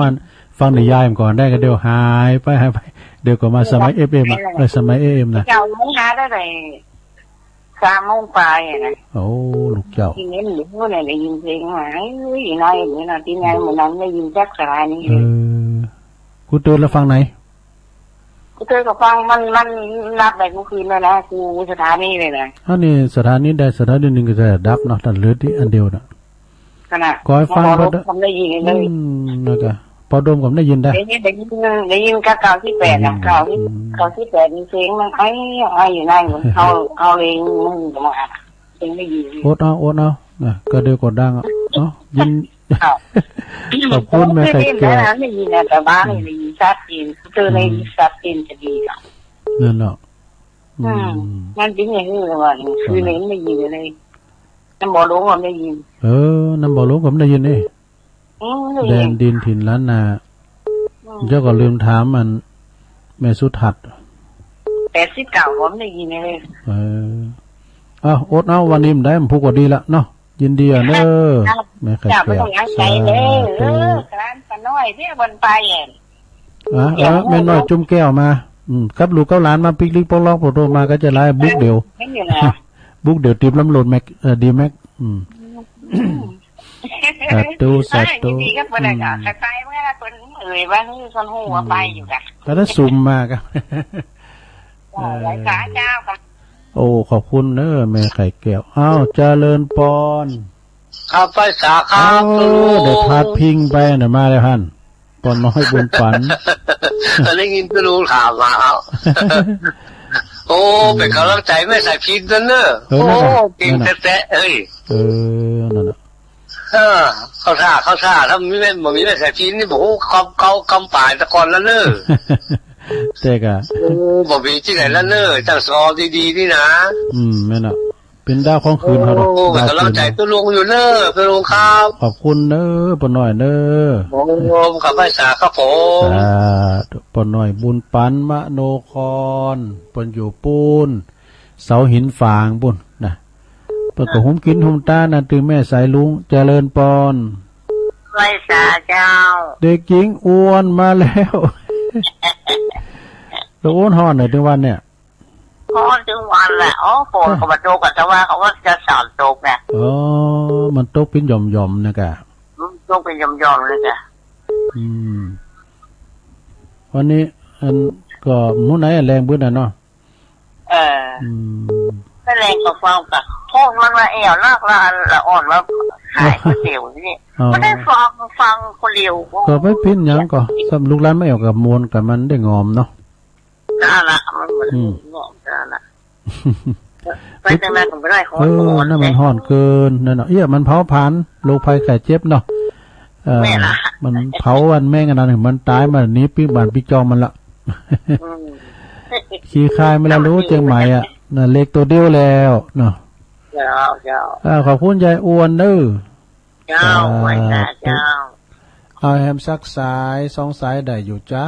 Speaker 1: ฟังในยายก่อนได้ก็เดี๋ยวหายไปเดี๋ยวก็มาสมัยFMสมัยAMนะ
Speaker 2: เจ้าไม่หาได้เลย3 โมงไปนะ
Speaker 1: ลูกเจ้า
Speaker 2: ทีนี้หรือว่าได้ยินเสียงหายอยู่ไหนเหมือนที่ไงเหมือนนั้นได้ยินจักสายนี้
Speaker 1: กูเตือนแล้วฟังไหน
Speaker 2: กูเตือนกับฟังมันรับไปกูคืนแล้วนะกูสถานีเลยนะ
Speaker 1: นี่สถานีใดสถานีหนึ่งก็จะดับเนาะแต่เหลือที่อันเดียวนะ
Speaker 2: ก็ให้ฟังพอได้ยินเลย
Speaker 1: นะครับพอดมผมได้ยินได้
Speaker 2: ได้ยินกับข่าวที่8นะข่าวที่8มีเสียงมันไอ้อยู่ไหนเหมือนเอาเองมึงจะมาเสียงได้ยิน
Speaker 1: โอ๊ตเอาก็เดี๋ยวกดดังยินขอบคุณแม่ไข่แก้ว
Speaker 2: ได้ยินแต่บ้านได้ยินชัดเจนเจอในชัดเจนจะดีอ่ะ
Speaker 1: นั่นเนาะ
Speaker 2: มันเป็นอย่างนี้เลยว่าคือเน้นไม่ยินเลยน้ำบ่อหลวงผมได้ยิน
Speaker 1: น้ำบ่อหลวงผมได้ยินนี่แดนดินถิ่นล้านนาเจ้าก็ลืมถามมันแม่สุทัศน์
Speaker 2: 89ผมได้ยินเลย
Speaker 1: โอ๊ตเอาวันนี้มันได้มันพูดกว่าดีละเนาะยินดีอ่ะเนอะแม่ไข่แก้ว
Speaker 2: ไม่ต้องใจเลยร้านปน้อยที่บนไป
Speaker 1: แม่น้อยจุ่มแก้วมาครับลูกเก้าล้านมาปิกลิกปองล็อกโปรโตมาก็จะไล่บุ๊กเดียวติดลำโหลดแม็กดีแม็กสัตว์
Speaker 2: ดีก็เป็นอะไรกันใครเมื่อไรคนว่านี่คนหัวไปอยู่กัน
Speaker 1: แต่ถ้าซุ่มมาครับ
Speaker 2: หลายสาเจ้ากัน
Speaker 1: ขอบคุณเนอะแม่ไข่แก้วเจริญปอน
Speaker 2: ข้าไปสาขา
Speaker 1: เดี๋ยวพาดพิงไปหน่อยมาเลยฮั่นปอนน้อยบุญฝัน
Speaker 2: ได้ยินก็รู้ถามมาเป็นกำลังใจไม่ใส่พิษนั่นเนอะเก่งแท้ๆ
Speaker 1: นั่นแหละ
Speaker 2: เข้าท่าถ้าไม่ใส่พิษนี่บอกเขากำป่ายตะกอนแล้วเนอะ
Speaker 1: เจ๊กะ
Speaker 2: บอกมีที่ไหนแล้วเนอะจังซอดีๆนี่นะ
Speaker 1: แม่น่ะเป็นดาวของคืนเขา
Speaker 2: เป็นกำลังใจตัวลุงอยู่เนอะตัวลุงครับ
Speaker 1: ขอบคุณเนอะปนหน่อยเนอะ
Speaker 2: ขับไปสาครับผม
Speaker 1: ปนหน่อยบุญปันมะโนคอนปนอยู่ปูน เสาหินฝางปุ่นนะเปิดกับหุ้มกินหุ้มตานะตื่นแม่สายลุงเจริญปอน
Speaker 2: ไว้สาเจ้า
Speaker 1: เด็กหญิงอ้วนมาแล้วแล้วอ้วนห่อหน่อยถึงวันเนี่ย
Speaker 2: ห่อถึงวันแหละอ๋อฝนก็มาตกกันแต่ว่าเขาว่าจะสอนตกไง
Speaker 1: อ๋อมันตกเป็นหย่อมๆนะกะ
Speaker 2: ตกเป็นหย่อมๆเลยจ้ะ
Speaker 1: วันนี้อันก็มื้อไหนแรงเบิ้ลน่ะเนาะ
Speaker 2: ก็แรงก็ฟังกับพ่อมันว่าเอวลากละอ่อนว่าหายคนเดียวนี่ไม่ได้ฟังคนเดียว
Speaker 1: ก็ไม่พิ้นยังก็สำลูกหลานไม่เอากับมวลกับมันได้งอมเนาะ
Speaker 2: จ้าละมันเหมือนงอมจ้าละไปจังนั้นผมไม่ได้
Speaker 1: นั่นมันห่อนเกินนั่นเนาะมันเผาผลาญโรคภัยไข้เจ็บเนาะมันเผาวันแม่งอันนั้นมันตายมานี้ปีบานปีจองมันละขี้คายไม่ละรู้เจียงใหม่อ่ะน่ะเล็กตัวเดียวแล้วเนาะ
Speaker 2: เจ้า
Speaker 1: ขอบคุณยายอ้วนเด้อ
Speaker 2: เจ้าไว้นะเจ้า
Speaker 1: เอาแฮมซักสาย2สายได้อยู่จ้ะ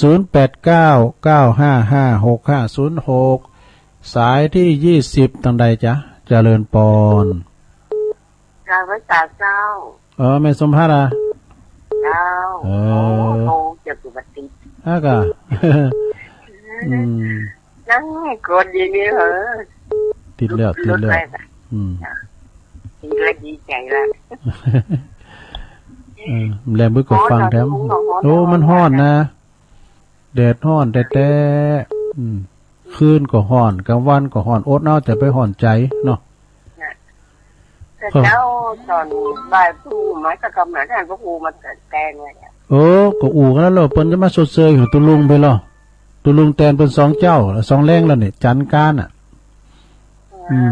Speaker 1: 0899556506สายที่20ตังใดจ๊ะเจริญปอน
Speaker 2: จ้าไว้ตาเจ้า
Speaker 1: แม่สมภาระ
Speaker 2: เจ้าโอ้เจ็บอยู่บัดนี้
Speaker 1: กะ
Speaker 2: นั่งคนดีนี่เหรอ
Speaker 1: ติดแล้วดี
Speaker 2: ใจแล้ว
Speaker 1: แรงบึกก็ฟังแถมโอ้มันฮ้อนนะแดดฮ้อนแต่คืนก็ฮ้อนกลางวันก็ฮ้อนอดเอาแต่ไปฮ้อนใจเนาะ
Speaker 2: เจ้าตอนบ่ายผู้มาจะกำเนิดท่านพระครูมาแตนไง
Speaker 1: ก็อู่กันแล้วเปิ้นจะมาสดเซยอยู่ตุลุงไปหรอตุลุงแตนเป็น2เจ้า2แรงแล้วนี่จันการอ่ะ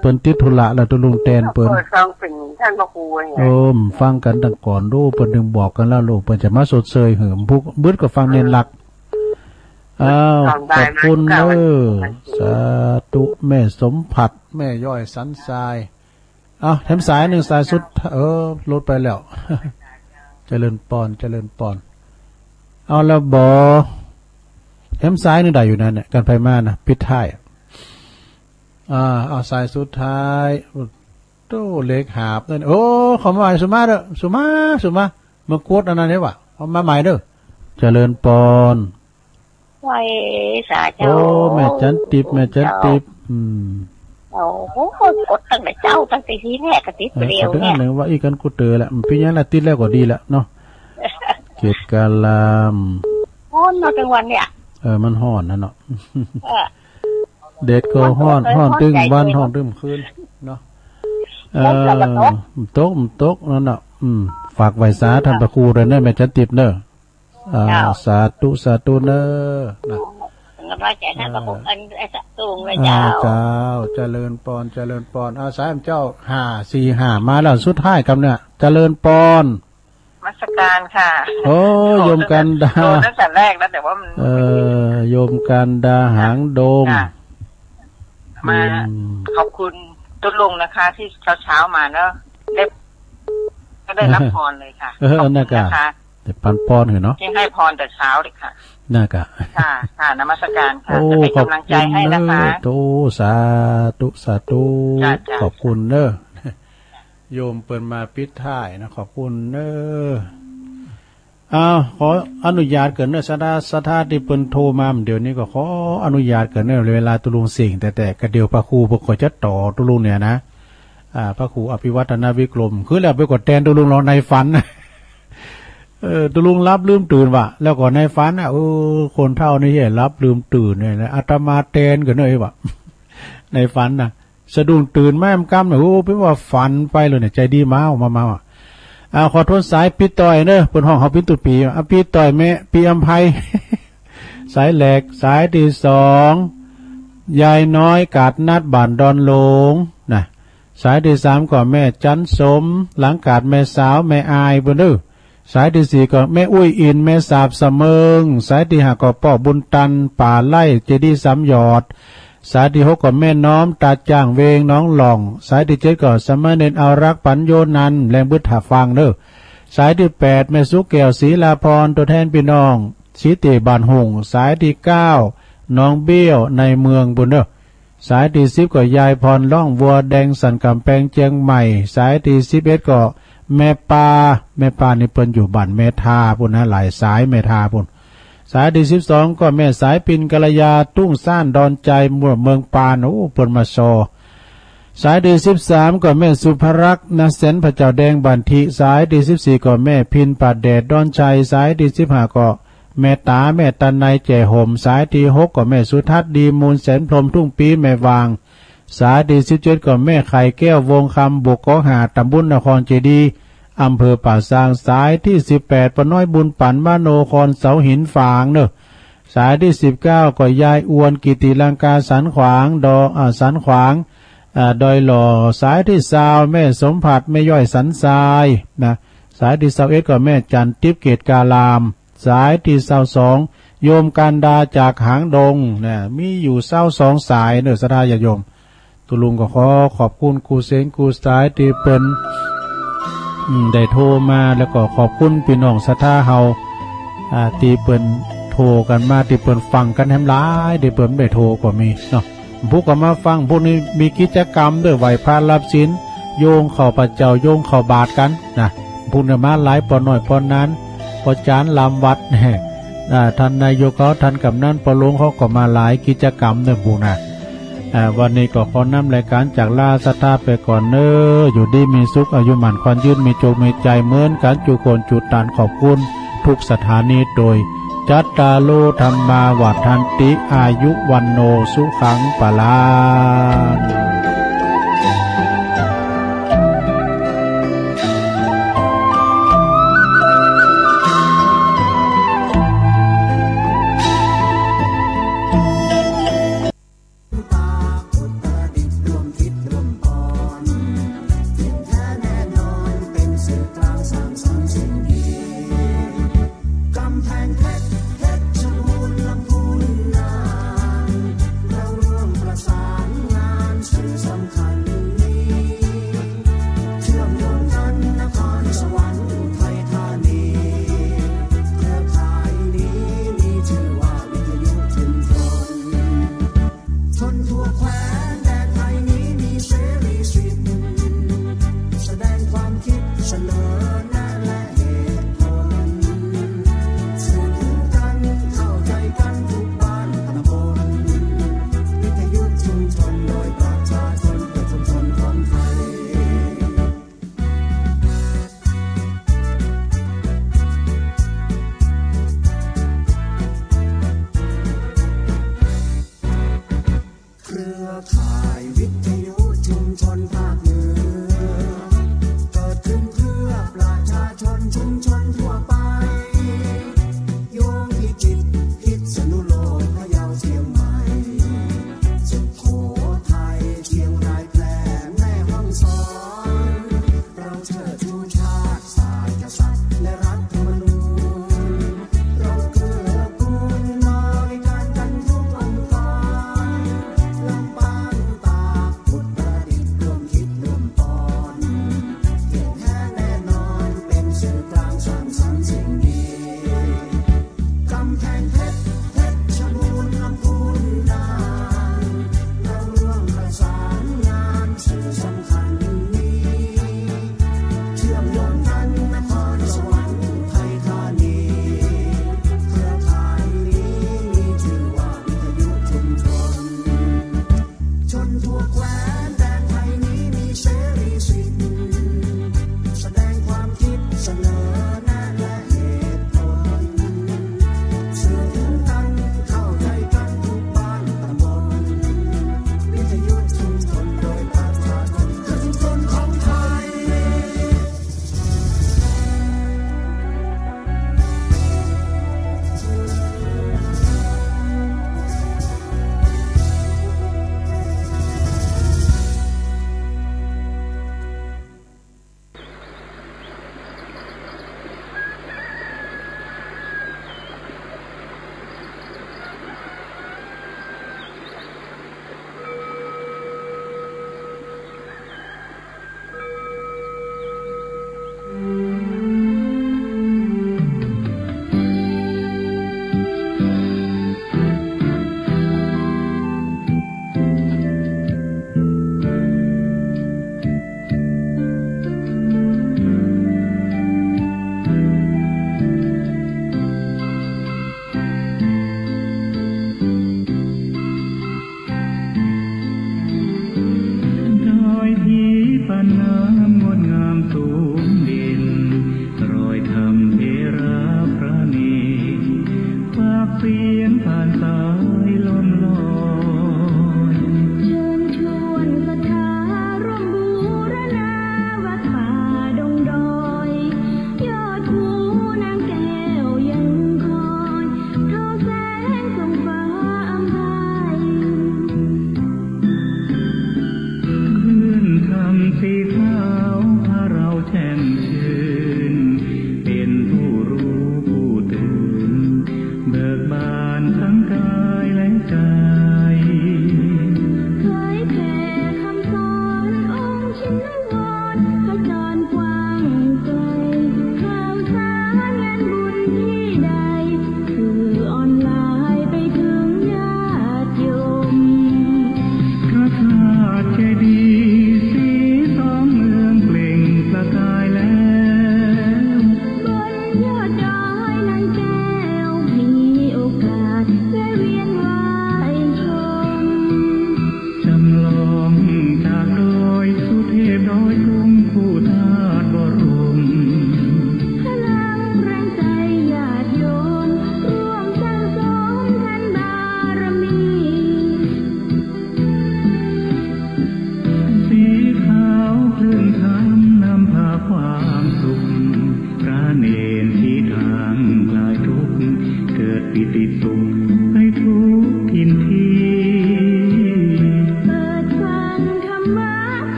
Speaker 1: เปิ้นติดธุระแล้วตุลุงแตนเปิ้น
Speaker 2: ฟังเป็นท่านพระครูไง
Speaker 1: ฟังกันตั้งก่อนดูเปิ้นถึงบอกกันแล้วลูกเปิ้นจะมาสดเซยหืมผู้บึดก็ฟังเน้นหลักขอบคุณสาธุแม่สมผัสแม่ย่อยสันทรายแถมสาย1สายสุดลดไปแล้วเจริญปอนเอาแล้วบ่แถมสายนึงได้อยู่นั่นเนี่ยกันไปมานะปิดท้ายเอาสายสุดท้ายโตเล็กหาบนั่นขอมาใหม่สุมาเด้อสุมามากดอันนั้นได้ป่ะเอามาใหม่เด้อเจริญปอน
Speaker 2: ไว้สาเจ้า
Speaker 1: แม่จันติบ
Speaker 2: โอ้โหกดตั้งแต่เจ้าตั้งแต่ที่แรกก็ติดเดียว
Speaker 1: เนี่ยนึงว่าอีกันกูเตอแหละพี่ยังละติดแล้วก็ดีแล้วเนาะเกตกาลาม
Speaker 2: ฮ้อนเนาะกลางวันเนี่ย
Speaker 1: มันฮ้อนนะเนาะเด็ดก็ฮ้อนตึงวันฮ้อนตึงคืนเนาะตกนั่นน่ะฝากไว้สาท่านพระครูเลยเด้อแม่จันติบเด้อสาธุเด้อนะ
Speaker 2: ร้อยใจท่านพระครูไอ้สูงเลยเจ้า
Speaker 1: เจริญปอนสายเจ้า545มาแล้วสุดท้ายกับเนี่ยเจริญปอน
Speaker 2: มัสการค่ะ
Speaker 1: โยมกันดา
Speaker 2: ตั้งแต่แรกแล้วแต่ว่ามัน
Speaker 1: โยมกันดาหางโดม
Speaker 2: มาขอบคุณตุลุงนะคะที่เช้ามาเนาะได้รับพรเลยค่ะ
Speaker 1: นะคะแต่ปันปอนเหรอเนาะ
Speaker 2: ที่ให้พรแต่เช้าเลยค่ะ
Speaker 1: น่ากะ
Speaker 2: ค่ะนมัสการค่ะจะเป็นกำลังใจให้นะคะ
Speaker 1: สาธุขอบคุณเนอะโยมเปิดมาปิดท้ายนะขอบคุณเนอะขออนุญาตเกิดเนอะสถาที่เปินโทรมาเดี๋ยวนี้ก็ขออนุญาตเกิดเนอะเวลาตุลุงสิ่งแต่กระเดียวพระครูพวกเขาจะต่อตุลุงเนี่ยนะพระครูอภิวัฒนวิกรมคือแล้วไปกดแทนตุลุงเราในฝันตุลุงรับลืมตื่นว่ะแล้วก่อนในฝันคนเท่านี่รับลืมตื่นเนี่ยอาตมาแทนกันเลยว่ะในฝันนะสะดุ้งตื่นแม่มกำเนี่ยเป็นว่าฝันไปเลยเนี่ยใจดีมาขอโทษสายปีต่อยเนอะบนห้องเขาปีตุปีปีต่อยแม่ปีอัมไพสายแหลกสายที่2ยายน้อยกาดนัดบ้านดอนหลงนะสายที่3ก็แม่จันสมหลังกาดแม่สาวแม่อายบนเด้อสายที่4ก็แม่อุ้ยอินแม่สาบเสมิงสายที่5ก็ป่อบุญตันป่าไล่เจดีย์3หยอดสายที่6ก็แม่น้อมตาจ้างเวงน้องหล่องสายที่7ก็สมณเณรเอารักปัญโยนันแรงบึดหาฟังเด้อสายที่8แม่สุแก้วศรีลาพรตัวแทนพี่น้องสีเตบานหงสายที่9น้องเบี้ยวในเมืองบุญเด้อ สายที่10ก็ยายพรล่องวัวแดงสันกำแพงเชียงใหม่สายที่11ก็แม่ปานี่เปิ้นอยู่บ้านแม่ทาพุ่นนะหลายสายแม่ทาพุ่นสายที่12ก็แม่สายปินกัลยาตุ้งซ่านดอนใจเมืองปานโอ้เปิ้นมาโซสายที่13ก็แม่สุภรักษ์นะแสนพระเจ้าแดงบันทิสายที่14ก็แม่พินปาดแดดดอนชัยสายที่15ก็แม่ตาแม่ตันในแจ่ห่มสายที่6ก็แม่สุทัศน์ดีมูลแสนพรหมทุ่งปีแม่วางสายที่17ก็แม่ไข่แก้ววงคำบุกก็หาตำบลนครเจดีอำเภอป่าซางสายที่18ปน้อยบุญปันมโนครเสาหินฝางเนอะสายที่19ก็ยายอวนกิติลังกาสันขวางสันขวางดอยหล่อสายที่20แม่สมผัสแม่ย่อยสันทรายนะสายที่21ก็แม่จันทิพย์เกตกาลามสายที่22โยมกันดาจากหางดงนะมีอยู่22สายเนอะสดาญาโยมตุลุงก็ขอบคุณครูเสงครูสายที่เป็นได้โทรมาแล้วก็ขอบคุณพี่น้องศรัทธาเฮาที่เปิ้นโทรกันมาที่เปิ้นฟังกันแฮมหลายที่เปิ้นได้โทรก็มีเนาะผู้ก็มาฟังพวกนี้มีกิจกรรมด้วยไหวพระรับศีลโยงเข้าพระเจ้าโยงเข้าบาตรกันนะผู้นมาหลายปอน้อยปอนั้นปอจานลำวัดท่านนายกเขาท่านกำนันปอหลวงเขาก็มาหลายกิจกรรมเนี่ยผู้นะวันนี้ก็ขอนำรายการจากลาศรัทธาไปก่อนเน้ออยู่ดีมีสุขอายุมั่นขวัญยืนมีโชคมีใจเหมือนกันจุโกนจุดตานขอบคุณทุกสถานีโดยจัตตาโลธรรมาวัฏันติอายุวันโนสุขังปะลา
Speaker 5: ข่ายวิทยุชุมชนภาคเหนือเกิดขึ้นเพื่อ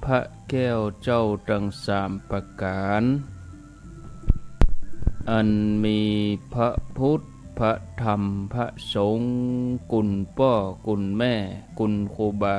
Speaker 6: พระแก้วเจ้าทั้งสามประการอันมีพระพุทธพระธรรมพระสงฆ์คุณพ่อคุณแม่คุณครูบา